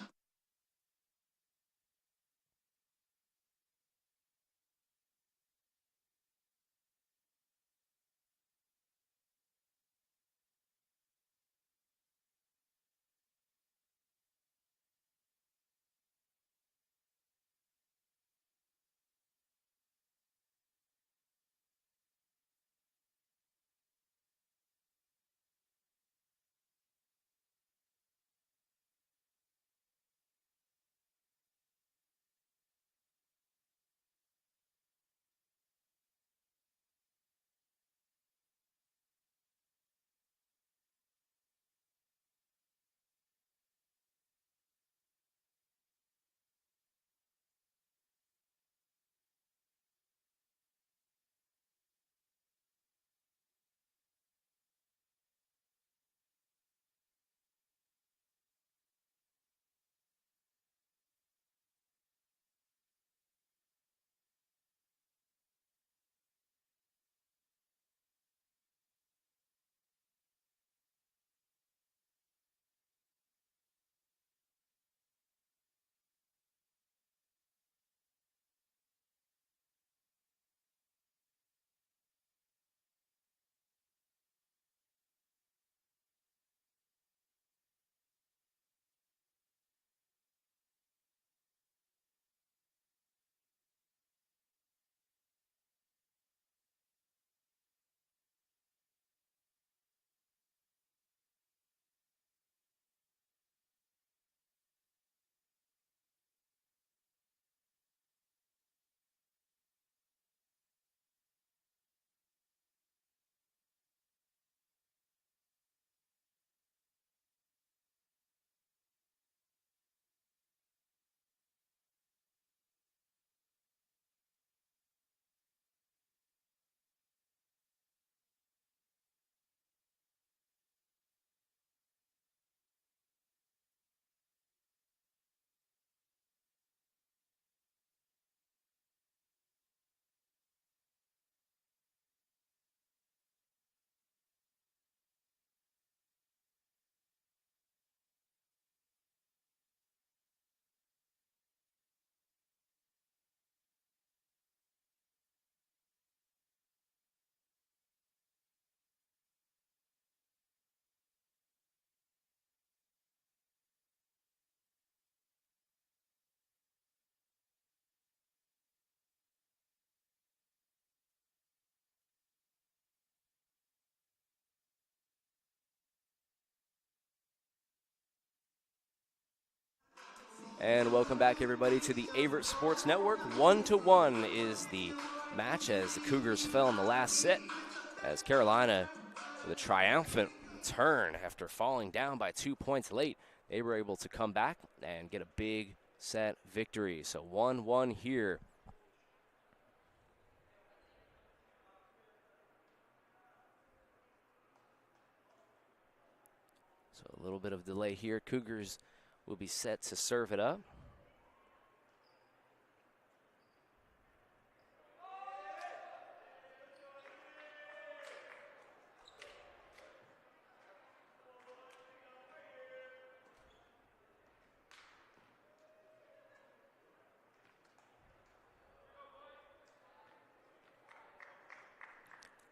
And welcome back, everybody, to the Averett Sports Network. 1-1 is the match as the Cougars fell in the last set, as Carolina, with a triumphant turn after falling down by 2 points late, they were able to come back and get a big set victory. So 1-1 here. So a little bit of delay here. Cougars will be set to serve it up.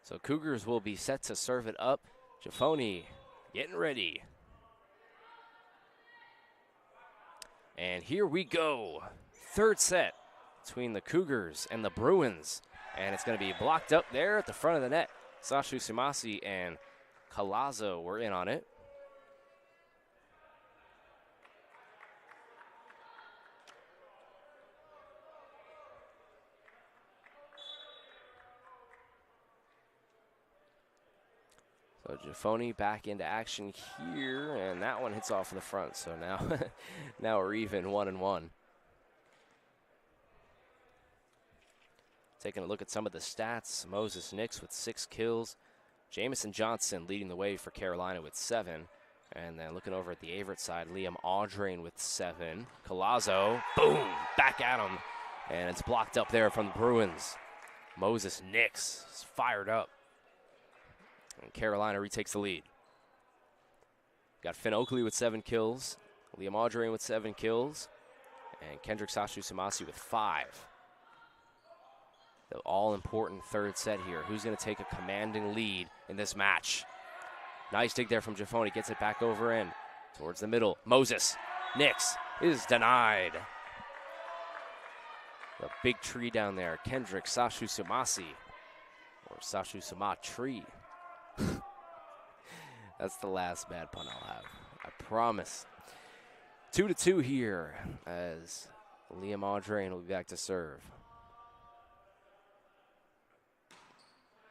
So Cougars will be set to serve it up. Jafoni getting ready. And here we go. Third set between the Cougars and the Bruins. And it's going to be blocked up there at the front of the net. Sashu Sumasi and Colazo were in on it. So Jafoni back into action here, and that one hits off the front. So now, now we're even 1-1. Taking a look at some of the stats, Moses Nix with 6 kills. Jamison Johnson leading the way for Carolina with 7. And then looking over at the Averett side, Liam Audrain with 7. Colazo, boom, back at him. And it's blocked up there from the Bruins. Moses Nix is fired up. And Carolina retakes the lead. Got Finn Oakley with 7 kills. Liam Audrain with 7 kills. And Kendrick Sashu Sumasi with 5. The all-important third set here. Who's going to take a commanding lead in this match? Nice dig there from Jafoni. Gets it back over in towards the middle. Moses Nix is denied. The big tree down there. Kendrick Sashu Sumasi. Or Sashu Sumatri. That's the last bad pun I'll have, I promise. 2-2 here as Liam Audrain will be back to serve.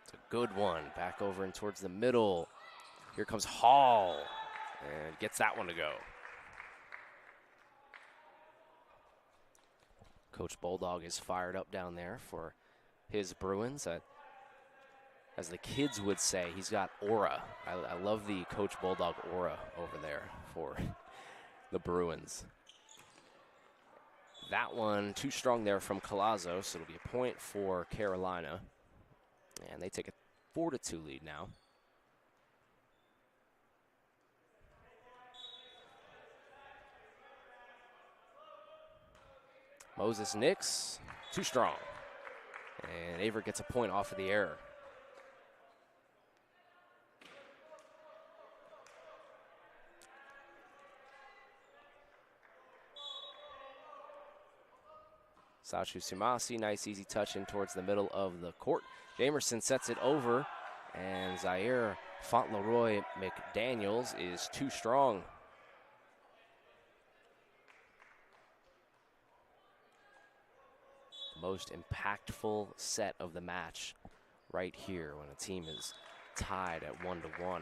It's a good one. Back over and towards the middle. Here comes Hall and gets that one to go. Coach Bulldog is fired up down there for his Bruins. As the kids would say, he's got aura. I love the Coach Bulldog aura over there for the Bruins. That one too strong there from Colazo, so it'll be a point for Carolina. And they take a 4-2 lead now. Moses Nix, too strong. And Averett gets a point off of the error. Sashu Sumasi, nice easy touch in towards the middle of the court. Jamerson sets it over, and Zaire Fauntleroy McDaniels is too strong. The most impactful set of the match right here when a team is tied at 1-1.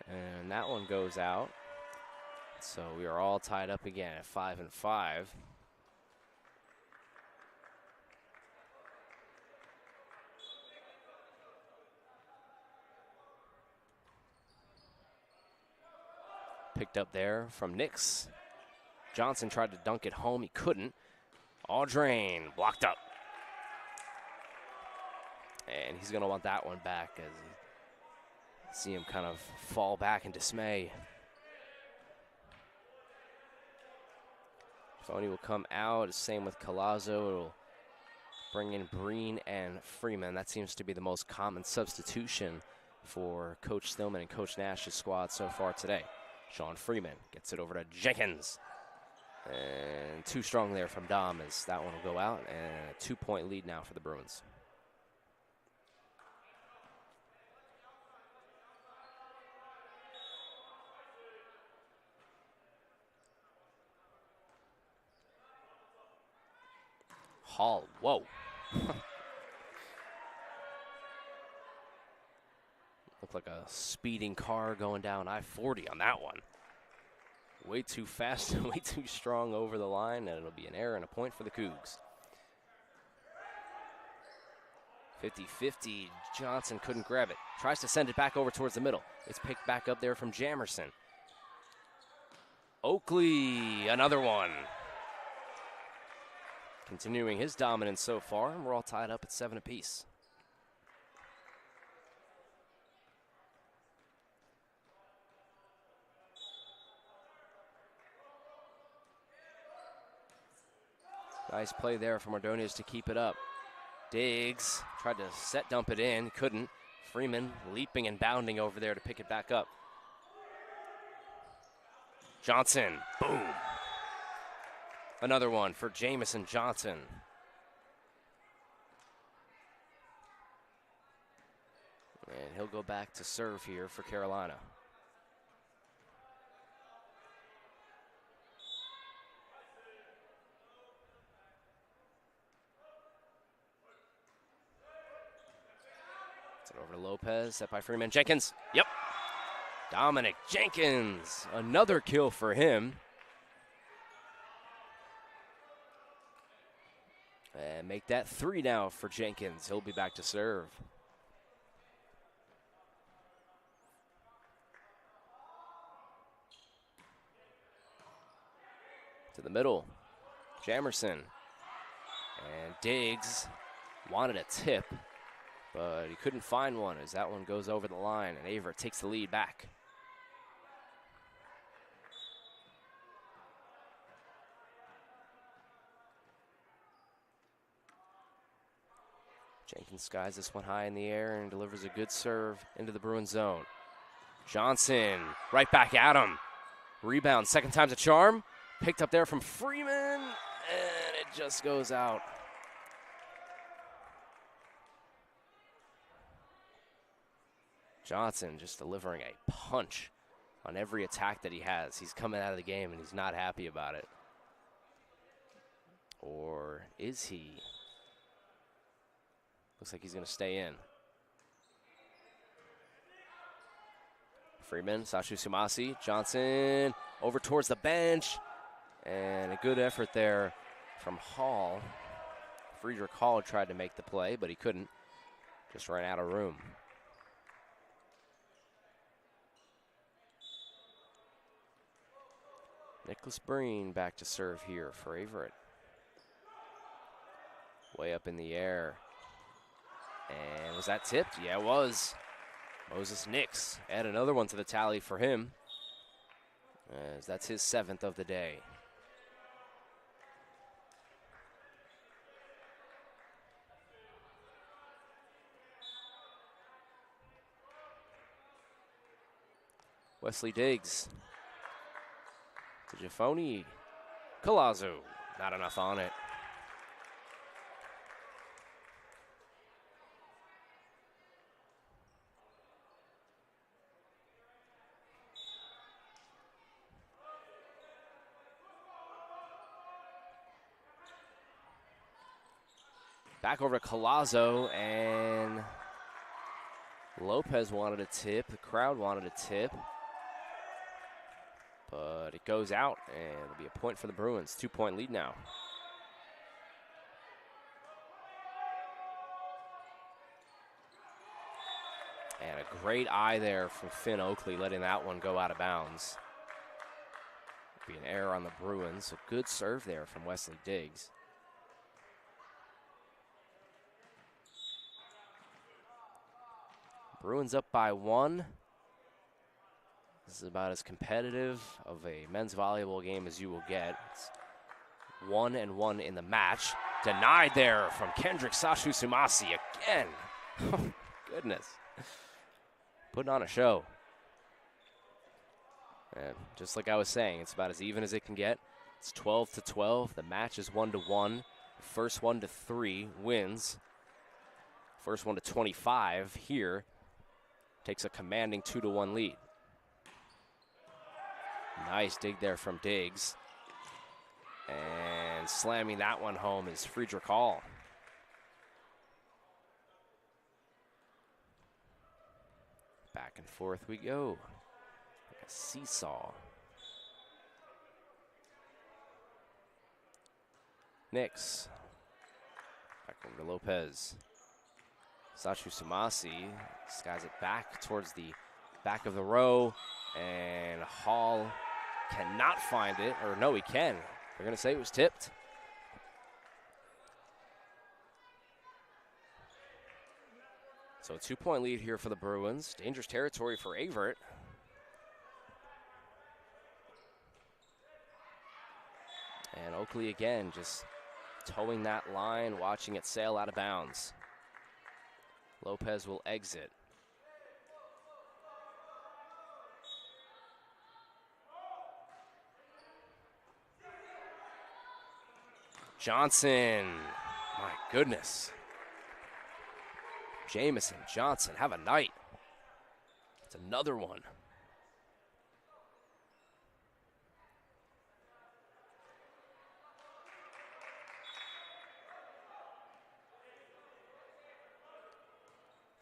And that one goes out. So we are all tied up again at 5-5. Picked up there from Nix. Johnson tried to dunk it home. He couldn't. Audrain blocked up. And he's going to want that one back as you see him kind of fall back in dismay. Phony will come out. Same with Colazo. It'll bring in Breen and Freeman. That seems to be the most common substitution for Coach Stillman and Coach Nash's squad so far today. Sean Freeman gets it over to Jenkins. And too strong there from Dom as that one will go out. And a 2-point lead now for the Bruins. Hall, whoa. Looked like a speeding car going down I-40 on that one. Way too fast and way too strong over the line, and it'll be an error and a point for the Cougs. 50-50, Johnson couldn't grab it. Tries to send it back over towards the middle. It's picked back up there from Jamerson. Oakley, another one. Continuing his dominance so far, and we're all tied up at 7 apiece. Nice play there from Ordonez to keep it up. Diggs tried to set dump it in, couldn't. Freeman leaping and bounding over there to pick it back up. Johnson, boom. Another one for Jamison Johnson. And he'll go back to serve here for Carolina. It's over to Lopez, set by Freeman. Jenkins, yep. Dominic Jenkins, another kill for him. And make that 3 now for Jenkins. He'll be back to serve. To the middle, Jamerson. And Diggs wanted a tip, but he couldn't find one as that one goes over the line, and Averett takes the lead back. Jenkins skies this one high in the air and delivers a good serve into the Bruins zone. Johnson right back at him. Rebound, second time's a charm. Picked up there from Freeman, and it just goes out. Johnson just delivering a punch on every attack that he has. He's coming out of the game, and he's not happy about it. Or is he? Looks like he's going to stay in. Freeman, Sashu Sumasi, Johnson over towards the bench. And a good effort there from Hall. Friedrich Hall tried to make the play, but he couldn't. Just ran out of room. Nicholas Breen back to serve here for Averett. Way up in the air. And was that tipped? Yeah, it was. Moses Nix add another one to the tally for him, as that's his 7th of the day. Wesley Diggs to Giafoni. Colazo, not enough on it. Back over to Colazo, and Lopez wanted a tip. The crowd wanted a tip. But it goes out, and it'll be a point for the Bruins. 2-point lead now. And a great eye there from Finn Oakley, letting that one go out of bounds. It'll be an error on the Bruins. A good serve there from Wesley Diggs. Bruins up by 1. This is about as competitive of a men's volleyball game as you will get. It's 1-1 in the match. Denied there from Kendrick Sashu Sumasi again. Oh, goodness. Putting on a show. And just like I was saying, it's about as even as it can get. It's 12-12. The match is 1-1. First 1-3 wins. First 1-25 here takes a commanding 2-1 lead. Nice dig there from Diggs. And slamming that one home is Friedrich Hall. Back and forth we go. Like a seesaw. Nix. Back over to Lopez. Sachu Samasi skies it back towards the back of the row. And Hall cannot find it. Or no, he can. They're going to say it was tipped. So a 2-point lead here for the Bruins. Dangerous territory for Averett. And Oakley again just towing that line, watching it sail out of bounds. Lopez will exit. Johnson, my goodness. Jamison, Johnson, have a night. It's another one.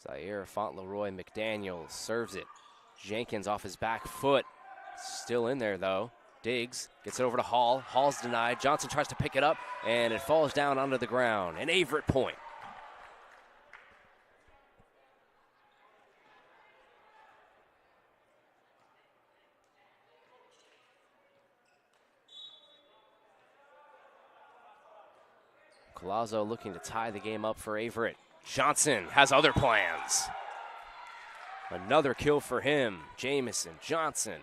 Zaire Fauntleroy McDaniels serves it. Jenkins off his back foot. Still in there, though. Diggs gets it over to Hall. Hall's denied. Johnson tries to pick it up, and it falls down onto the ground. An Averett point. Collazo looking to tie the game up for Averett. Johnson has other plans. Another kill for him. Jamison, Johnson.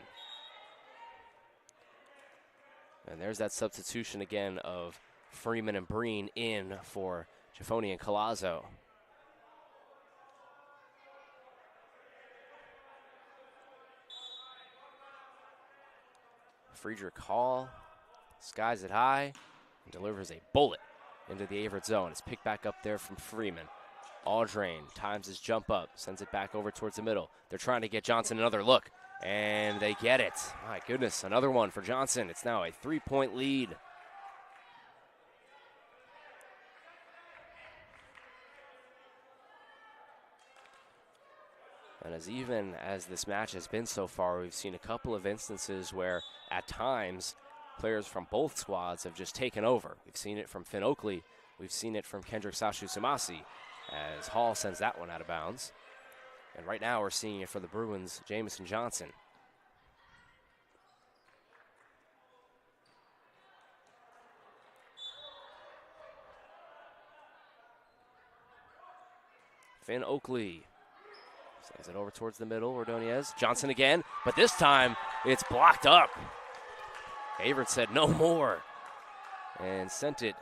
And there's that substitution again of Freeman and Breen in for Giffoni and Collazo. Friedrich Hall skies it high and delivers a bullet into the Averett zone. It's picked back up there from Freeman. Audrain times his jump up, sends it back over towards the middle. They're trying to get Johnson another look, and they get it. My goodness, another one for Johnson. It's now a 3-point lead. And as even as this match has been so far, we've seen a couple of instances where at times players from both squads have just taken over. We've seen it from Finn Oakley. We've seen it from Kendrick Sashu Samasi as Hall sends that one out of bounds. And right now we're seeing it for the Bruins, Jamison Johnson. Finn Oakley sends it over towards the middle. Ordonez. Johnson again, but this time it's blocked up. Averett said no more and sent it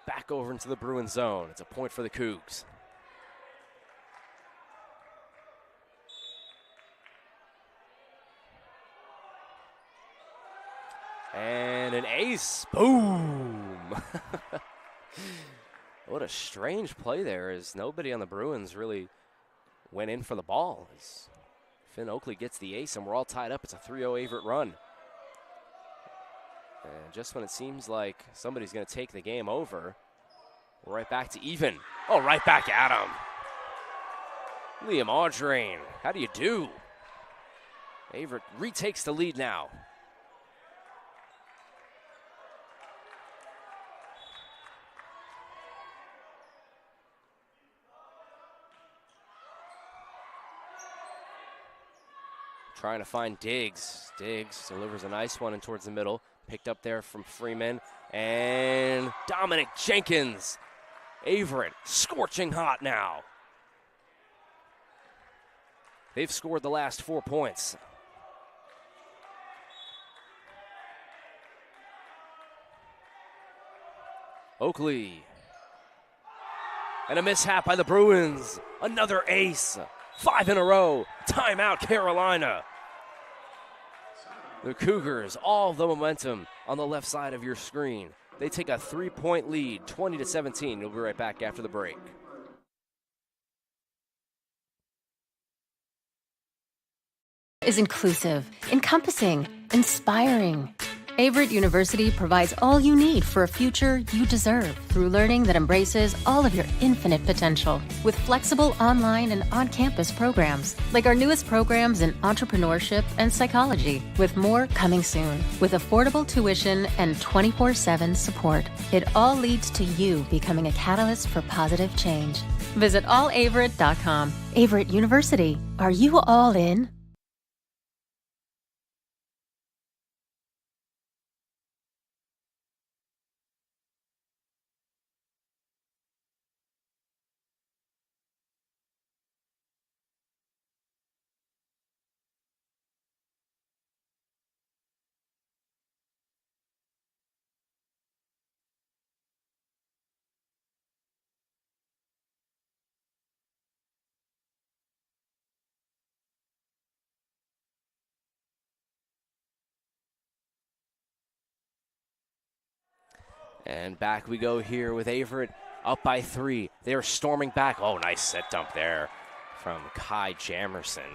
back over into the Bruins zone. It's a point for the Cougs. And an ace. Boom. What a strange play there, as nobody on the Bruins really went in for the ball. As Finn Oakley gets the ace, and we're all tied up. It's a 3-0 Averett run. And just when it seems like somebody's going to take the game over, we're right back to even. Oh, right back at him. Liam Audrain, how do you do? Averett retakes the lead now. Trying to find Diggs. Diggs delivers a nice one in towards the middle. Picked up there from Freeman. And Dominic Jenkins. Averett scorching hot now. They've scored the last 4 points. Oakley. And a mishap by the Bruins. Another ace. 5 in a row. Timeout, Carolina. The Cougars, all the momentum on the left side of your screen. They take a 3-point lead, 20-17. We'll be right back after the break. Is inclusive, encompassing, inspiring. Averett University provides all you need for a future you deserve through learning that embraces all of your infinite potential with flexible online and on-campus programs like our newest programs in entrepreneurship and psychology, with more coming soon. With affordable tuition and 24/7 support, it all leads to you becoming a catalyst for positive change. Visit allaverett.com. Averett University. Are you all in? And back we go here with Averett up by 3. They're storming back. Oh, nice set dump there from Kai Jamerson.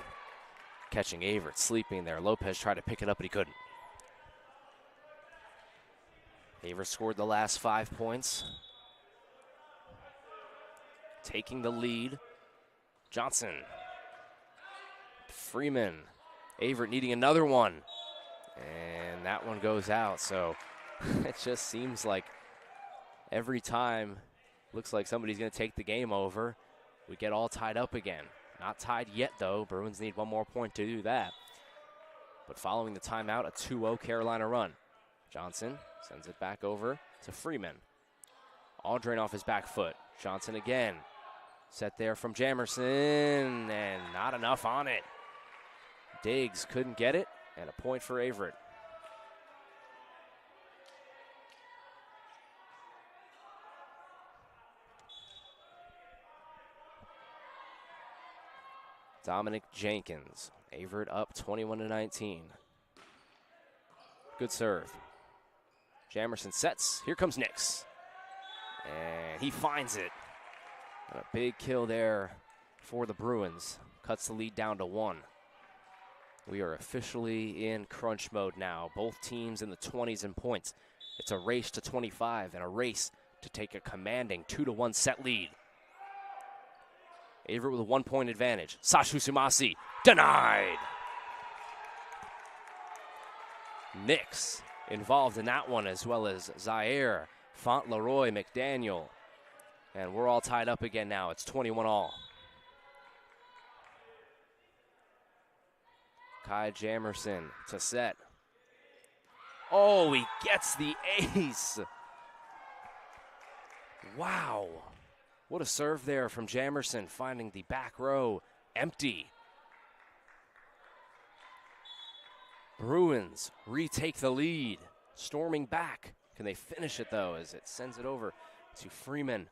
Catching Averett sleeping there. Lopez tried to pick it up, but he couldn't. Averett scored the last 5 points. Taking the lead. Johnson. Freeman. Averett needing another one. And that one goes out. So it just seems like every time looks like somebody's going to take the game over. We get all tied up again. Not tied yet, though. Bruins need one more point to do that. But following the timeout, a 2-0 Carolina run. Johnson sends it back over to Freeman. Aldrin off his back foot. Johnson again. Set there from Jamerson, and not enough on it. Diggs couldn't get it, and a point for Averett. Dominic Jenkins. Averett up 21-19. Good serve. Jamerson sets. Here comes Nix. And he finds it. And a big kill there for the Bruins. Cuts the lead down to 1. We are officially in crunch mode now. Both teams in the 20s in points. It's a race to 25 and a race to take a commanding 2-1 set lead. Averett with a 1-point advantage. Sashu Sumasi denied. Nix involved in that one, as well as Zaire, Fauntleroy, McDaniel. And we're all tied up again now. It's 21-all. Kai Jamerson to set. Oh, he gets the ace. Wow. What a serve there from Jamerson, finding the back row empty. Bruins retake the lead, storming back. Can they finish it, though, as it sends it over to Freeman.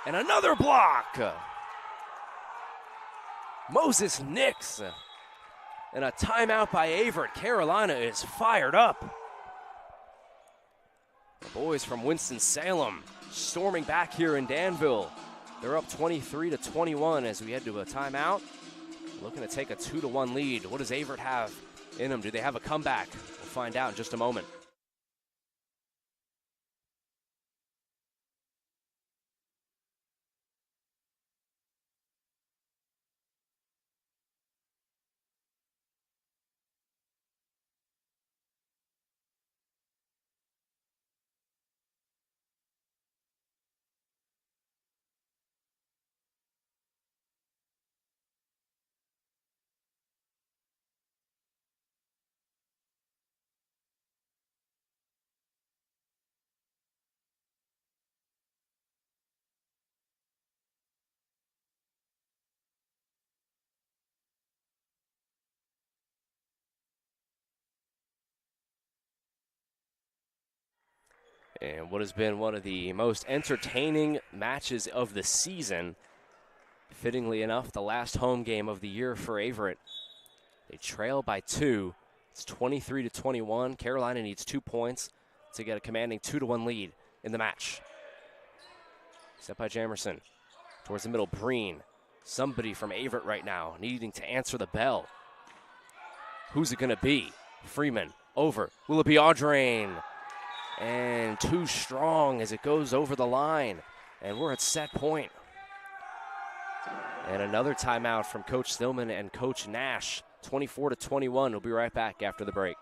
And another block! Moses Nix. And a timeout by Averett. Carolina is fired up. The boys from Winston-Salem storming back here in Danville. They're up 23-21 as we head to a timeout. Looking to take a 2-1 lead. What does Averett have in them? Do they have a comeback? We'll find out in just a moment. And what has been one of the most entertaining matches of the season. Fittingly enough, the last home game of the year for Averett. They trail by 2, It's 23-21. Carolina needs 2 points to get a commanding 2-1 lead in the match. Set by Jamerson. Towards the middle, Breen. Somebody from Averett right now needing to answer the bell. Who's it going to be? Freeman over. Will it be Audrain? And too strong as it goes over the line. And we're at set point. And another timeout from Coach Stillman and Coach Nash. 24-21. We'll be right back after the break.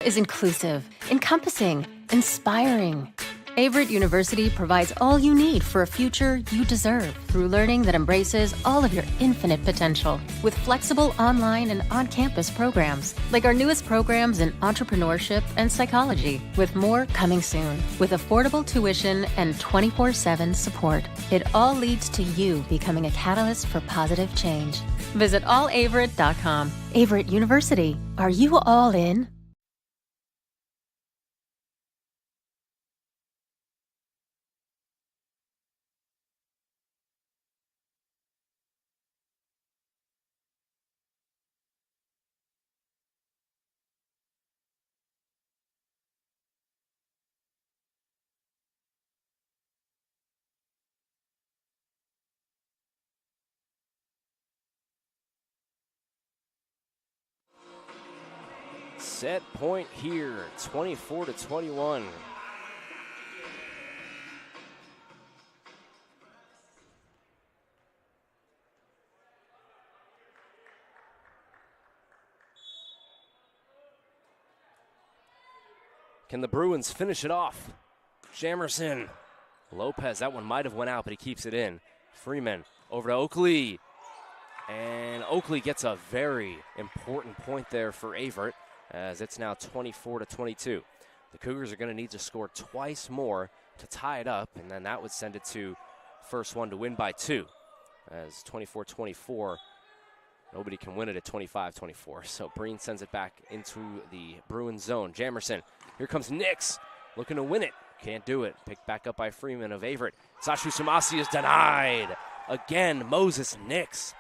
Is inclusive, encompassing, inspiring. Averett University provides all you need for a future you deserve through learning that embraces all of your infinite potential with flexible online and on-campus programs, like our newest programs in entrepreneurship and psychology, with more coming soon, with affordable tuition and 24/7 support. It all leads to you becoming a catalyst for positive change. Visit allaverett.com. Averett University. Are you all in? Set point here, 24-21. Can the Bruins finish it off? Jamerson. Lopez, that one might have went out, but he keeps it in. Freeman over to Oakley. And Oakley gets a very important point there for Averett, as it's now 24-22. The Cougars are going to need to score twice more to tie it up, and then that would send it to first one to win by 2. As 24-24, nobody can win it at 25-24. So Breen sends it back into the Bruins zone. Jamerson, here comes Nix, looking to win it. Can't do it. Picked back up by Freeman of Averett. Sashu Sumasi is denied. Again, Moses Nix,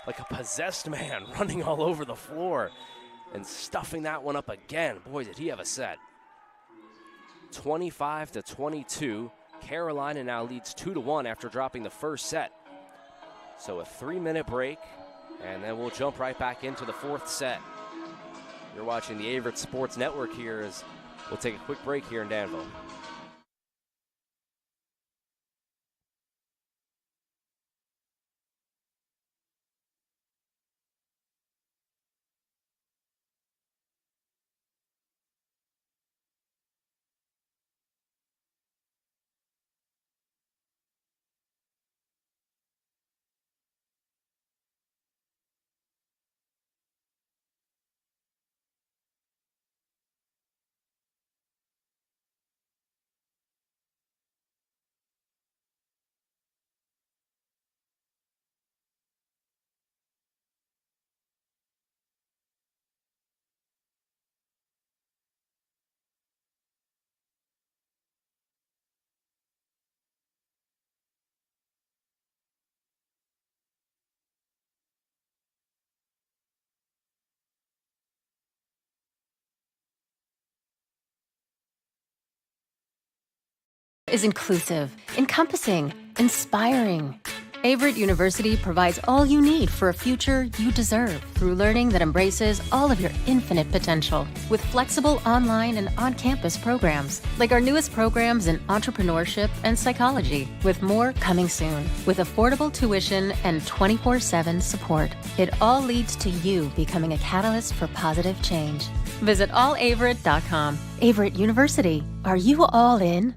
like a possessed man, running all over the floor and stuffing that one up again. Boy, did he have a set. 25-22. Carolina now leads 2-1 after dropping the first set. So a 3-minute break, and then we'll jump right back into the fourth set. You're watching the Averett Sports Network here as we'll take a quick break here in Danville. Is inclusive, encompassing, inspiring. Averett University provides all you need for a future you deserve through learning that embraces all of your infinite potential with flexible online and on-campus programs, like our newest programs in entrepreneurship and psychology, with more coming soon, with affordable tuition and 24/7 support. It all leads to you becoming a catalyst for positive change. Visit allaverett.com. Averett University. Are you all in?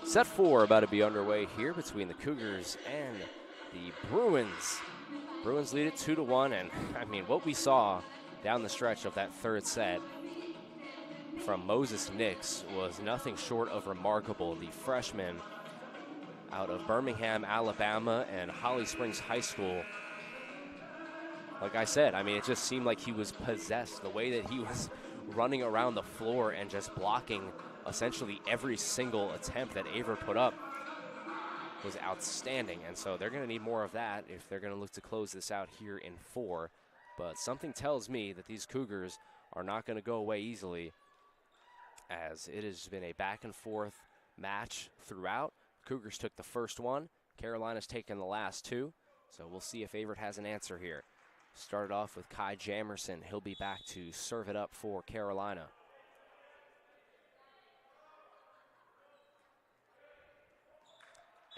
Set 4 about to be underway here between the Cougars and the Bruins. Bruins lead it 2-1, and I mean, what we saw down the stretch of that third set from Moses Nix was nothing short of remarkable. The freshman out of Birmingham, Alabama, and Holly Springs High School. Like I said, I mean, it just seemed like he was possessed. The way that he was running around the floor and just blocking essentially every single attempt that Averett put up was outstanding. And so they're going to need more of that if they're going to look to close this out here in 4. But something tells me that these Cougars are not going to go away easily, as it has been a back and forth match throughout. Cougars took the first one. Carolina's taken the last 2. So we'll see if Averett has an answer here. Started off with Kai Jamerson. He'll be back to serve it up for Carolina.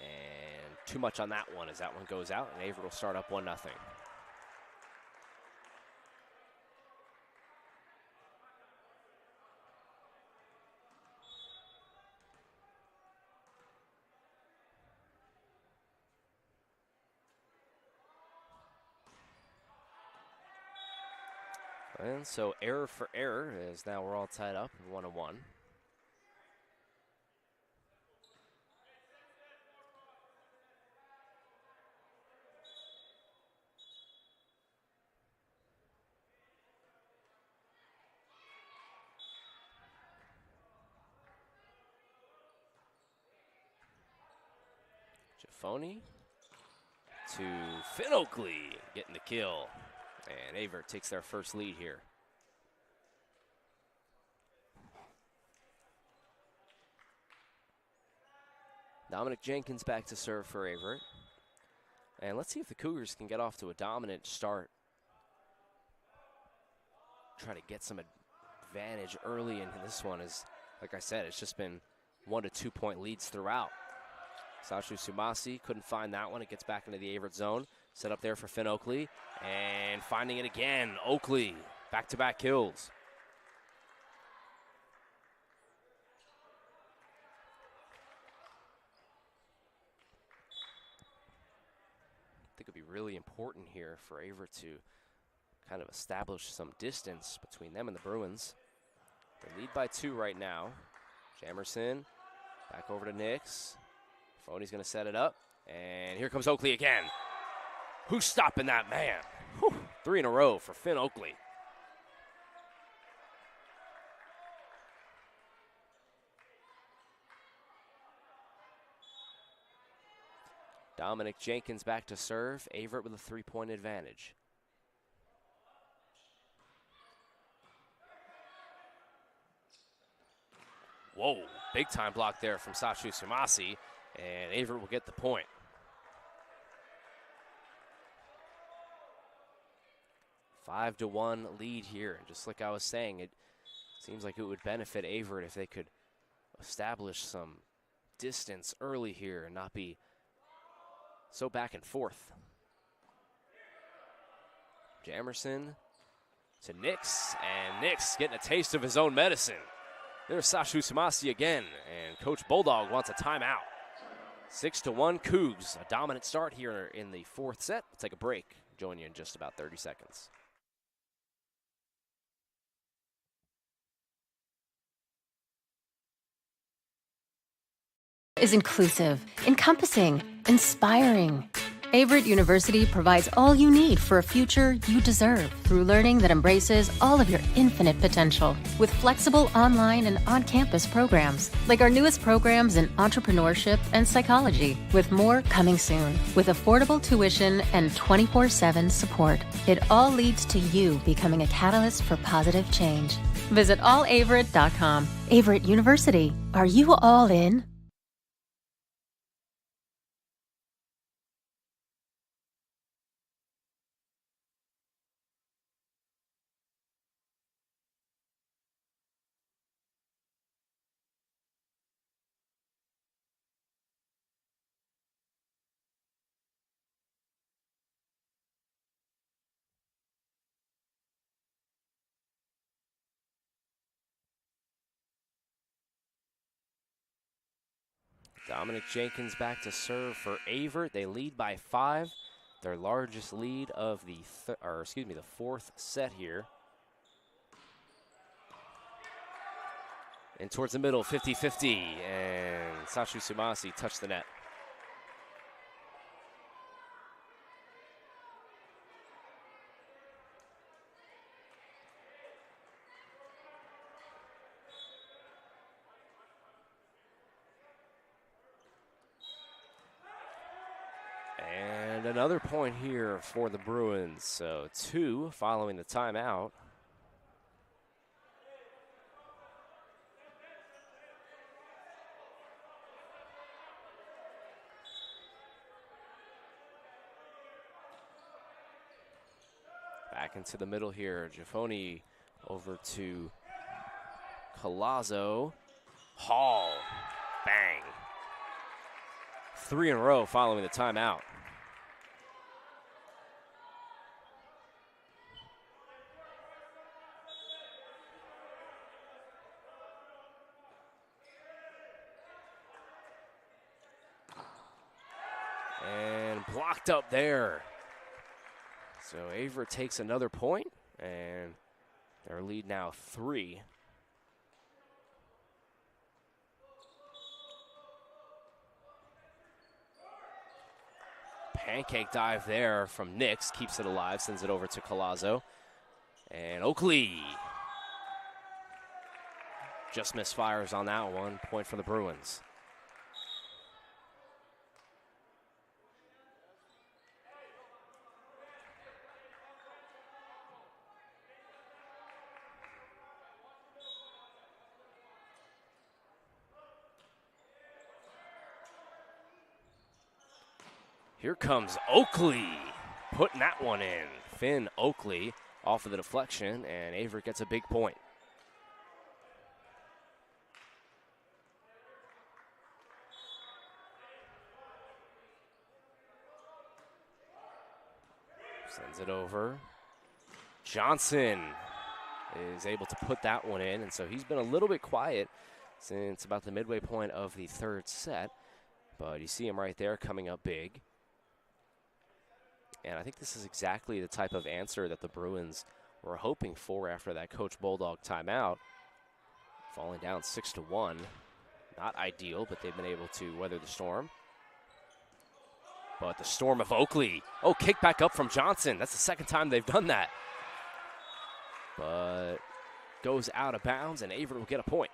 And too much on that one as that one goes out, and Averett will start up 1-0. And so error for error, as now we're all tied up 1-1. Jafoni to Finn Oakley getting the kill. And Averett takes their first lead here. Dominic Jenkins back to serve for Averett. And let's see if the Cougars can get off to a dominant start. Try to get some advantage early in this one. Is, like I said, it's just been 1 to 2 point leads throughout. Sashu Sumasi couldn't find that one. It gets back into the Averett zone. Set up there for Finn Oakley. And finding it again. Oakley, back-to-back kills. I think it'd be really important here for Averett to kind of establish some distance between them and the Bruins. They lead by 2 right now. Jamerson back over to Nix. Foney's going to set it up. And here comes Oakley again. Who's stopping that man? Whew, 3 in a row for Finn Oakley. Dominic Jenkins back to serve. Averett with a 3-point advantage. Whoa, big time block there from Sashu Sumasi, and Averett will get the point. Five to 1 lead here, and just like I was saying, it seems like it would benefit Averett if they could establish some distance early here and not be so back and forth. Jamerson to Nix, and Nix getting a taste of his own medicine. There's Sashu Sumasi again, and Coach Bulldog wants a timeout. 6 to 1 Cougs, a dominant start here in the 4th set. We'll take a break. Join you in just about 30 seconds. Is inclusive, encompassing, inspiring. Averett University provides all you need for a future you deserve through learning that embraces all of your infinite potential with flexible online and on-campus programs like our newest programs in entrepreneurship and psychology, with more coming soon. With affordable tuition and 24/7 support, it all leads to you becoming a catalyst for positive change. Visit allaverett.com. Averett University. Are you all in? Dominic Jenkins back to serve for Averett. They lead by 5. Their largest lead of the fourth set here. And towards the middle, 50-50, and Sashu Sumasi touched the net. And another point here for the Bruins, so 2 following the timeout. Back into the middle here. Giffoni over to Colazzo. Hall. Bang. 3 in a row following the timeout. And blocked up there. So Averett takes another point, and their lead now 3. Pancake dive there from Nix, keeps it alive, sends it over to Colazzo. And Oakley just misfires on that one. Point for the Bruins. Here comes Oakley, putting that one in. Finn Oakley off of the deflection, and Averett gets a big point. Sends it over. Johnson is able to put that one in, and so he's been a little bit quiet since about the midway point of the third set, but you see him right there coming up big. And I think this is exactly the type of answer that the Bruins were hoping for after that Coach Bulldog timeout. Falling down 6-1. Not ideal, but they've been able to weather the storm. But the storm of Oakley. Oh, kick back up from Johnson. That's the second time they've done that. But goes out of bounds, and Averett will get a point.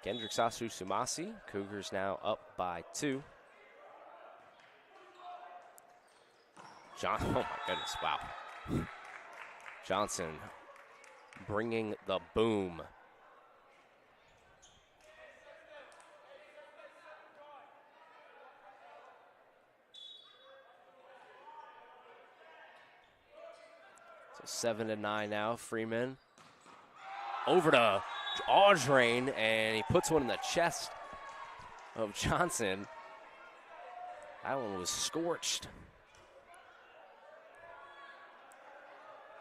Kendrick Sasu Sumasi. Cougars now up by 2. Oh my goodness, wow. Johnson bringing the boom. So 7-9 now, Freeman. Over to Audrain, and he puts one in the chest of Johnson. That one was scorched.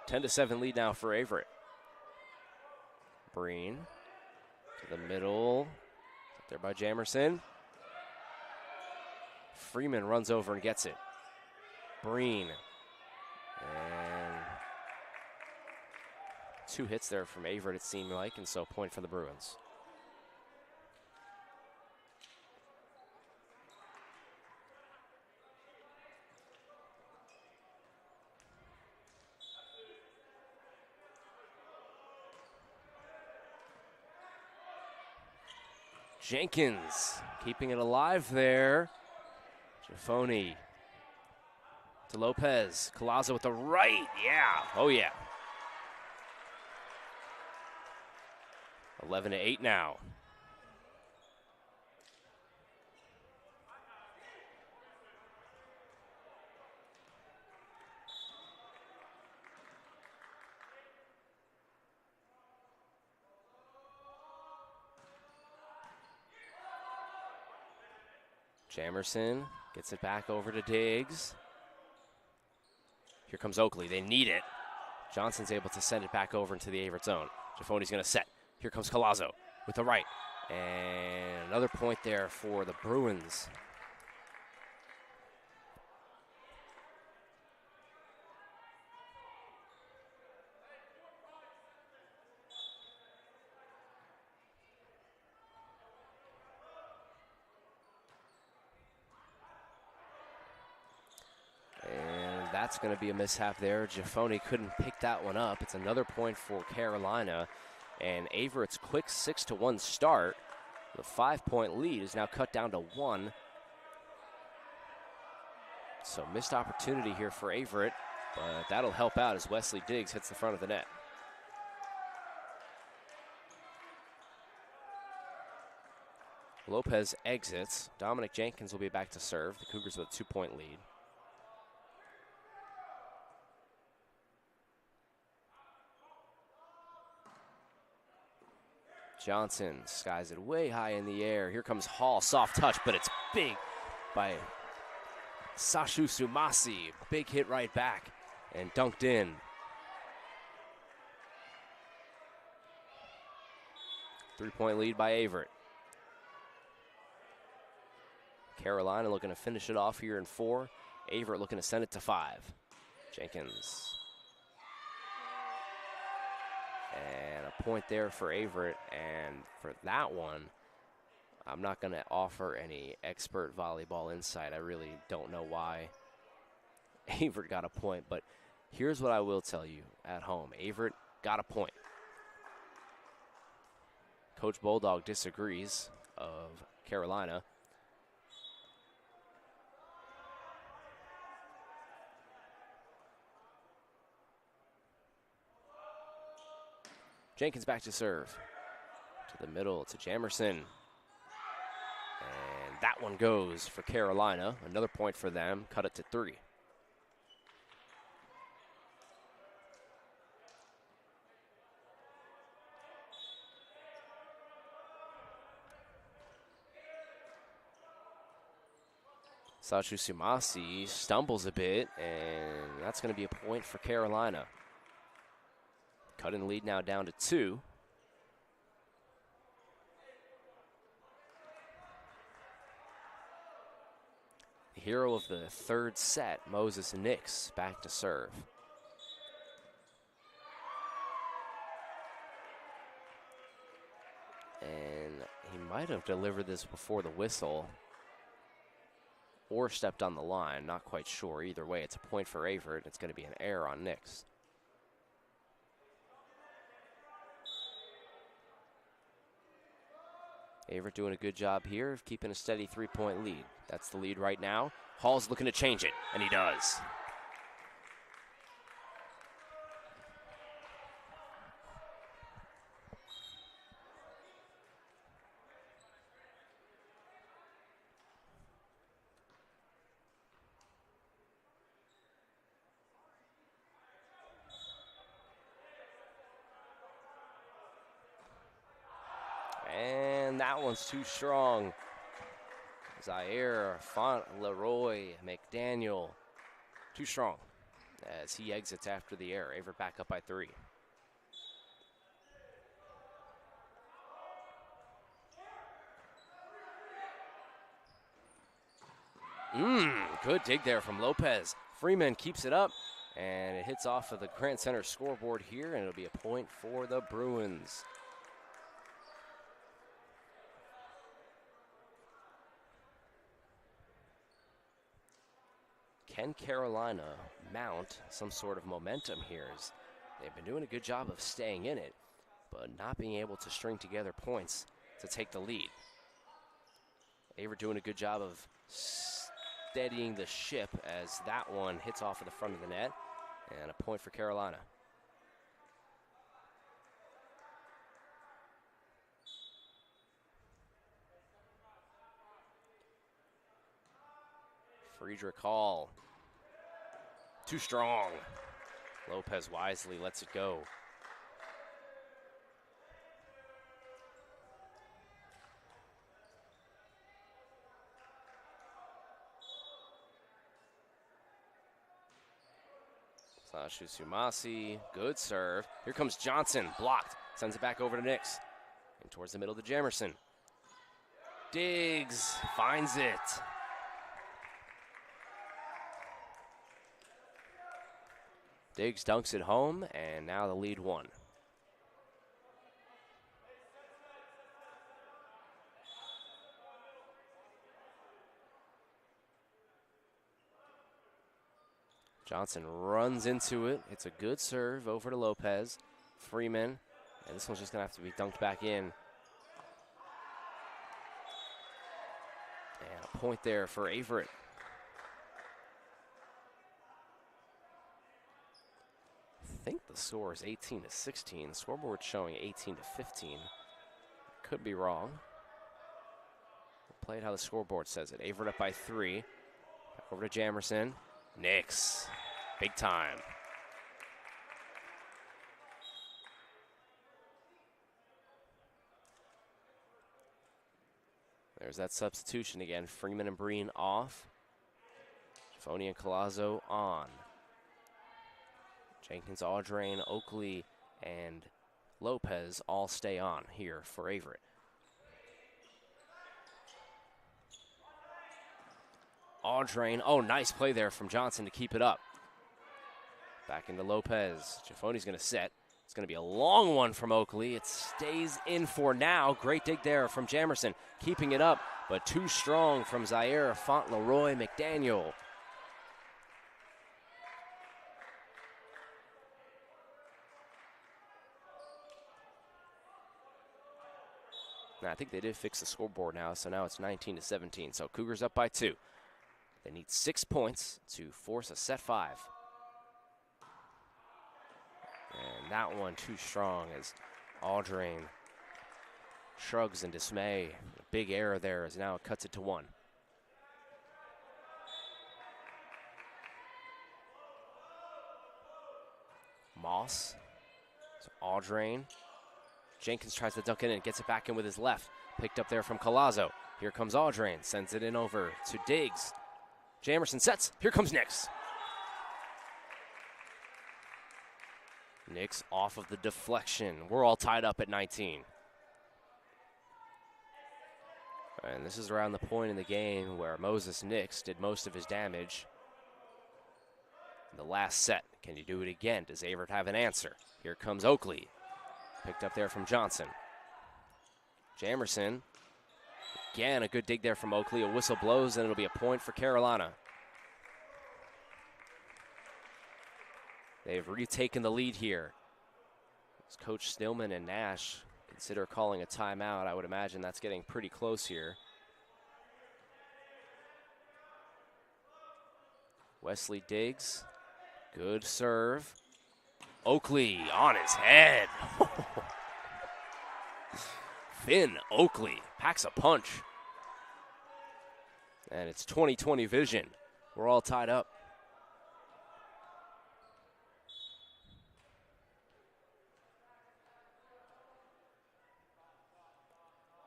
10-7 lead now for Averett. Breen to the middle. Up there by Jamerson. Freeman runs over and gets it. Breen. And 2 hits there from Averett, it seemed like, and so point for the Bruins. Jenkins keeping it alive there. Giffoni to Lopez. Colazzo with the right. Yeah. Oh, yeah. 11-8 now. Jamerson gets it back over to Diggs. Here comes Oakley. They need it. Johnson's able to send it back over into the Averett zone. Giafoni's going to set. Here comes Collazo with the right. And another point there for the Bruins. That's going to be a mishap there. Giafoni couldn't pick that one up. It's another point for Carolina. And Averett's quick 6-1 start, the 5-point lead is now cut down to 1. So missed opportunity here for Averett, but that'll help out as Wesley Diggs hits the front of the net. Lopez exits. Dominic Jenkins will be back to serve. The Cougars with a 2-point lead. Johnson skies it way high in the air. Here comes Hall, soft touch, but it's big by Sashu Sumasi. Big hit right back and dunked in. Three-point lead by Averett. Carolina looking to finish it off here in 4. Averett looking to send it to 5. Jenkins. And a point there for Averett, and for that one, I'm not going to offer any expert volleyball insight. I really don't know why Averett got a point, but here's what I will tell you at home. Averett got a point. Coach Bulldog disagrees of Carolina. Jenkins back to serve. To the middle, to Jamerson. And that one goes for Carolina. Another point for them. Cut it to 3. Sashu Sumasi stumbles a bit, and that's going to be a point for Carolina. Cut in lead now down to 2. The hero of the third set, Moses Nix, back to serve. And he might have delivered this before the whistle or stepped on the line, not quite sure. Either way, it's a point for Averett. It's going to be an error on Nix. Averett doing a good job here of keeping a steady 3-point lead. That's the lead right now. Hall's looking to change it, and he does. And that one's too strong. Zaire, Fauntleroy, McDaniel, too strong as he exits after the error. Averett back up by 3. Good dig there from Lopez. Freeman keeps it up, and it hits off of the Grant Center scoreboard here, and it'll be a point for the Bruins. Can Carolina mount some sort of momentum here? As they've been doing a good job of staying in it, but not being able to string together points to take the lead. Averett doing a good job of steadying the ship as that one hits off of the front of the net, and a point for Carolina. Friedrich Hall. Too strong. Lopez wisely lets it go. Shushumasi, good serve. Here comes Johnson, blocked. Sends it back over to Nix. And towards the middle to Jamerson. Diggs finds it. Diggs dunks it home, and now the lead one. Johnson runs into it. It's a good serve over to Lopez. Freeman, and this one's just going to have to be dunked back in. And a point there for Averett. I think the score is 18-16. The scoreboard's showing 18-15. Could be wrong. We'll play it how the scoreboard says it. Averett up by 3. Back over to Jamerson. Nix, big time. There's that substitution again. Freeman and Breen off. Giffoni and Collazo on. Jenkins, Audrain, Oakley, and Lopez all stay on here for Averett. Audrain, oh, nice play there from Johnson to keep it up. Back into Lopez. Giffoni's going to set. It's going to be a long one from Oakley. It stays in for now. Great dig there from Jamerson, keeping it up, but too strong from Zaire Fauntleroy McDaniel. Now, I think they did fix the scoreboard now, so now it's 19-17. So Cougars up by 2. They need 6 points to force a set 5. And that one too strong as Audrain shrugs in dismay. A big error there as now it cuts it to 1. Moss. So Audrain. Jenkins tries to dunk it in and gets it back in with his left. Picked up there from Collazo. Here comes Audrain. Sends it in over to Diggs. Jamerson sets. Here comes Nix. Nix off of the deflection. We're all tied up at 19. And this is around the point in the game where Moses Nix did most of his damage in the last set. Can you do it again? Does Averett have an answer? Here comes Oakley. Picked up there from Johnson. Jamerson. Again, a good dig there from Oakley. A whistle blows, and it'll be a point for Carolina. They've retaken the lead here. As Coach Stillman and Nash consider calling a timeout, I would imagine that's getting pretty close here. Wesley Diggs. Good serve. Oakley on his head. Finn Oakley packs a punch. And it's 20/20 vision. We're all tied up.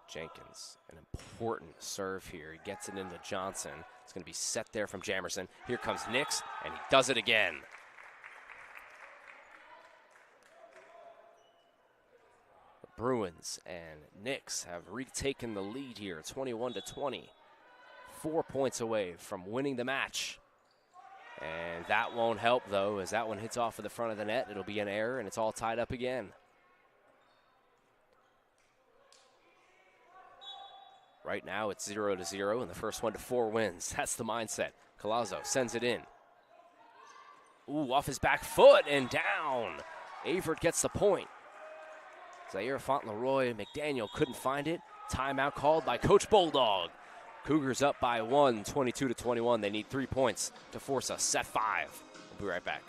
Jenkins, an important serve here. He gets it into Johnson. It's going to be set there from Jamerson. Here comes Nix, and he does it again. The Bruins and Nix have retaken the lead here, 21-20. 4 points away from winning the match. And that won't help, though, as that one hits off of the front of the net. It'll be an error, and it's all tied up again. Right now, it's 0-0, and the first 1 to 4 wins. That's the mindset. Collazo sends it in. Ooh, off his back foot and down. Averett gets the point. Zaire Fauntleroy McDaniel couldn't find it. Timeout called by Coach Bulldog. Cougars up by 1, 22-21. They need 3 points to force a set 5. We'll be right back.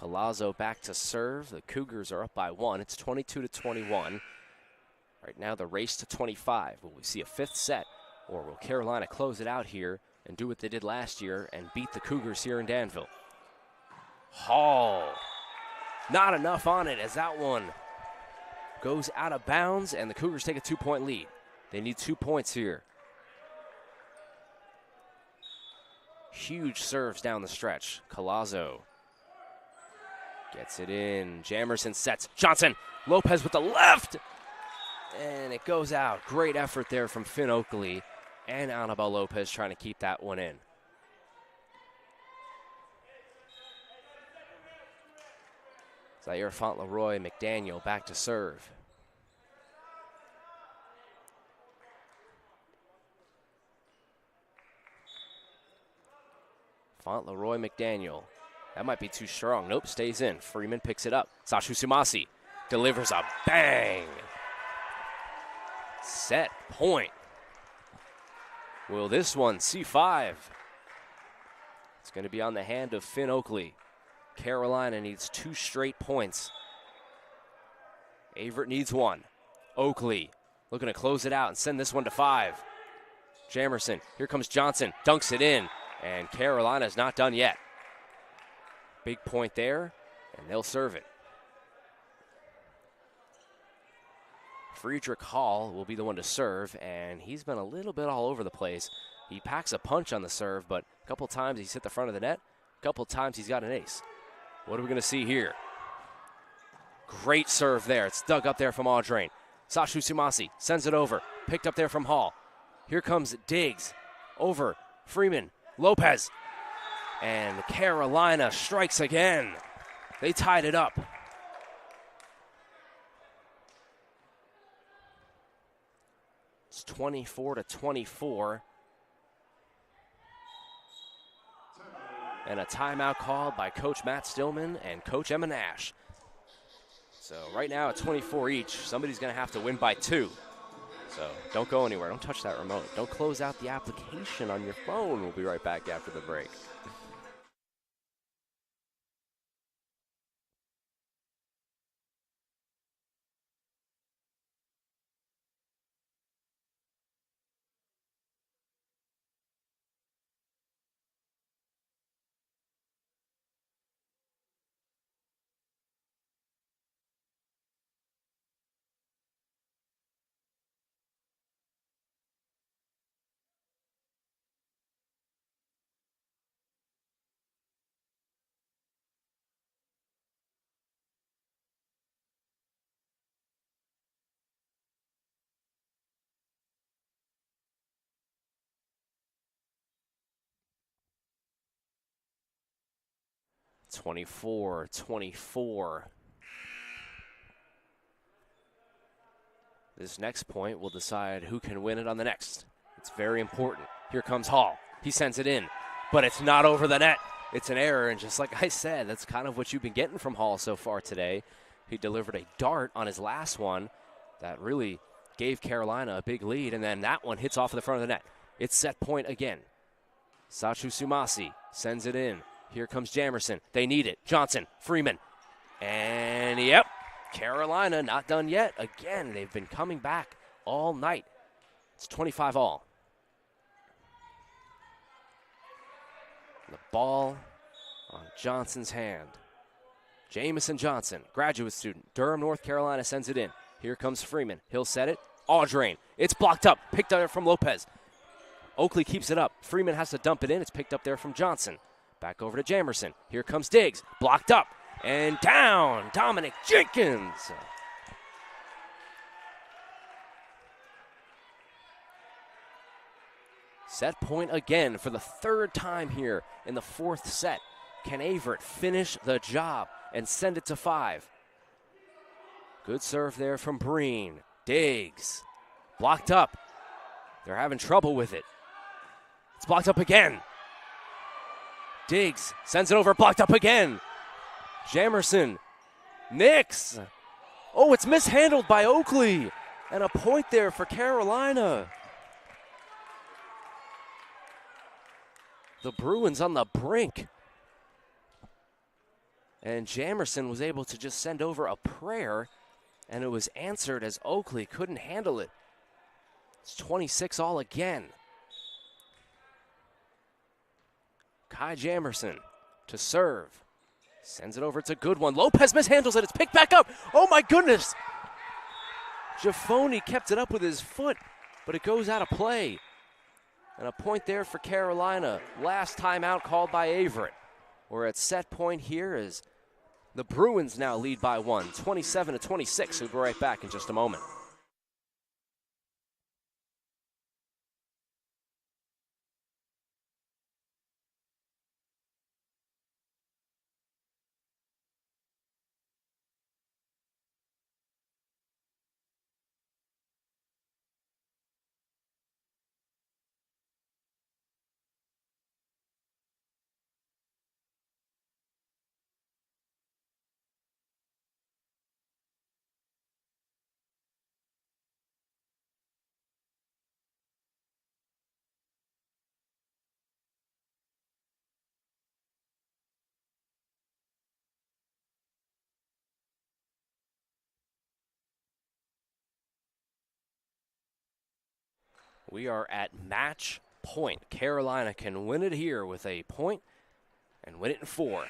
Collazo back to serve. The Cougars are up by 1. It's 22-21. Right now the race to 25. Will we see a fifth set, or will Carolina close it out here and do what they did last year and beat the Cougars here in Danville? Hall. Not enough on it as that one goes out of bounds, and the Cougars take a 2-point lead. They need 2 points here. Huge serves down the stretch. Collazo gets it in. Jamerson sets. Johnson. Lopez with the left. And it goes out. Great effort there from Finn Oakley and Anibal Lopez trying to keep that one in. Zaire Fauntleroy McDaniel back to serve. Fauntleroy McDaniel. That might be too strong. Nope, stays in. Freeman picks it up. Sashu Sumasi delivers a bang. Set point. Will this one see 5? It's going to be on the hand of Finn Oakley. Carolina needs 2 straight points. Averett needs 1. Oakley looking to close it out and send this one to 5. Jamerson, here comes Johnson, dunks it in, and Carolina's not done yet. Big point there, and they'll serve it. Friedrich Hall will be the one to serve, and he's been a little bit all over the place. He packs a punch on the serve, but a couple times he's hit the front of the net, a couple times he's got an ace. What are we going to see here? Great serve there. It's dug up there from Audrain. Sashu Sumasi sends it over. Picked up there from Hall. Here comes Diggs. Over. Freeman. Lopez. And Carolina strikes again. They tied it up. It's 24-24. And a timeout called by Coach Matt Stillman and Coach Emma Nash. So right now at 24 each, somebody's going to have to win by 2. So don't go anywhere. Don't touch that remote. Don't close out the application on your phone. We'll be right back after the break. – 24-24. This next point will decide who can win it on the next. It's very important. Here comes Hall. He sends it in, but it's not over the net. It's an error, and just like I said, that's kind of what you've been getting from Hall so far today. He delivered a dart on his last one that really gave Carolina a big lead, and then that one hits off of the front of the net. It's set point again. Sashu Sumasi sends it in. Here comes Jamerson. They need it. Johnson, Freeman. And, yep, Carolina not done yet. Again, they've been coming back all night. It's 25 all. The ball on Johnson's hand. Jamison Johnson, graduate student, Durham, North Carolina, sends it in. Here comes Freeman. He'll set it. Audrain. It's blocked up. Picked up from Lopez. Oakley keeps it up. Freeman has to dump it in. It's picked up there from Johnson. Back over to Jamerson. Here comes Diggs. Blocked up. And down. Dominic Jenkins. Set point again for the 3rd time here in the 4th set. Can Averett finish the job and send it to 5? Good serve there from Breen. Diggs. Blocked up. They're having trouble with it. It's blocked up again. Diggs sends it over, blocked up again. Jamerson. Nix. Oh, it's mishandled by Oakley. And a point there for Carolina. The Bruins on the brink. And Jamerson was able to just send over a prayer, and it was answered as Oakley couldn't handle it. It's 26 all again. Kai Jamerson to serve. Sends it over. It's a good one. Lopez mishandles it. It's picked back up. Oh, my goodness. Giaffoni kept it up with his foot, but it goes out of play. And a point there for Carolina. Last timeout called by Averett. We're at set point here as the Bruins now lead by 1, 27-26. We'll be right back in just a moment. We are at match point. Carolina can win it here with a point and win it in 4.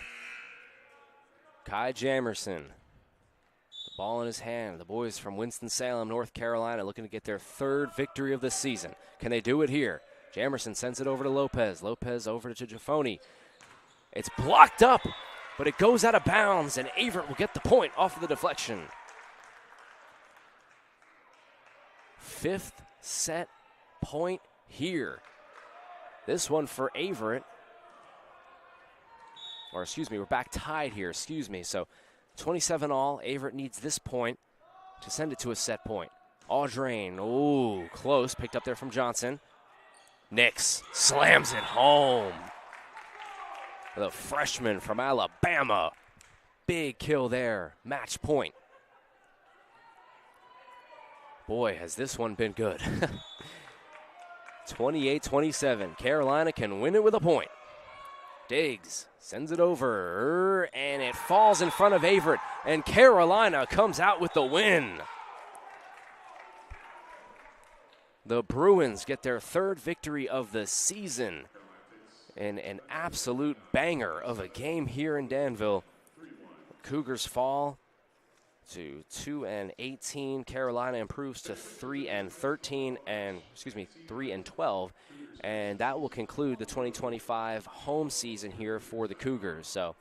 Kai Jamerson, the ball in his hand. The boys from Winston-Salem, North Carolina, looking to get their 3rd victory of the season. Can they do it here? Jamerson sends it over to Lopez. Lopez over to Giaffoni. It's blocked up, but it goes out of bounds, and Averett will get the point off of the deflection. 5th set point here. This one for Averett. Or excuse me, we're back tied here, excuse me. So 27 all. Averett needs this point to send it to a set point. Audrain, ooh, close. Picked up there from Johnson. Nix slams it home. The freshman from Alabama. Big kill there. Match point. Boy, has this one been good. 28-27. Carolina can win it with a point. Diggs sends it over, and it falls in front of Averett, and Carolina comes out with the win. The Bruins get their 3rd victory of the season in an absolute banger of a game here in Danville. Cougars fall to 2-18. Carolina improves to 3-13 and 3-12, and that will conclude the 2025 home season here for the Cougars. So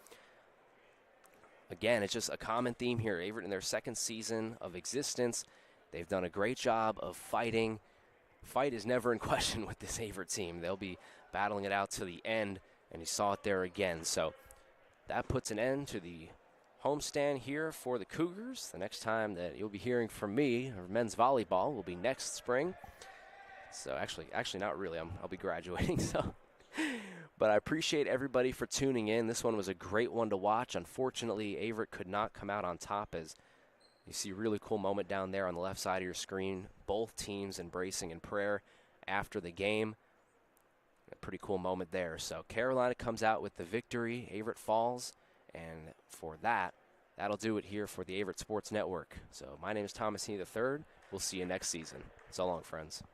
again, it's just a common theme here. Averett in their 2nd season of existence, they've done a great job of fighting. Fight is never in question with this Averett team. They'll be battling it out to the end, and you saw it there again. So that puts an end to the homestand here for the Cougars. The next time that you'll be hearing from me, or men's volleyball, will be next spring. So actually not really. I'll be graduating. So, but I appreciate everybody for tuning in. This one was a great one to watch. Unfortunately, Averett could not come out on top, as you see a really cool moment down there on the left side of your screen. Both teams embracing in prayer after the game. A pretty cool moment there. So Carolina comes out with the victory. Averett falls. And for that'll do it here for the Averett Sports Network. So my name is Thomas Heaney III. We'll see you next season. So long, friends.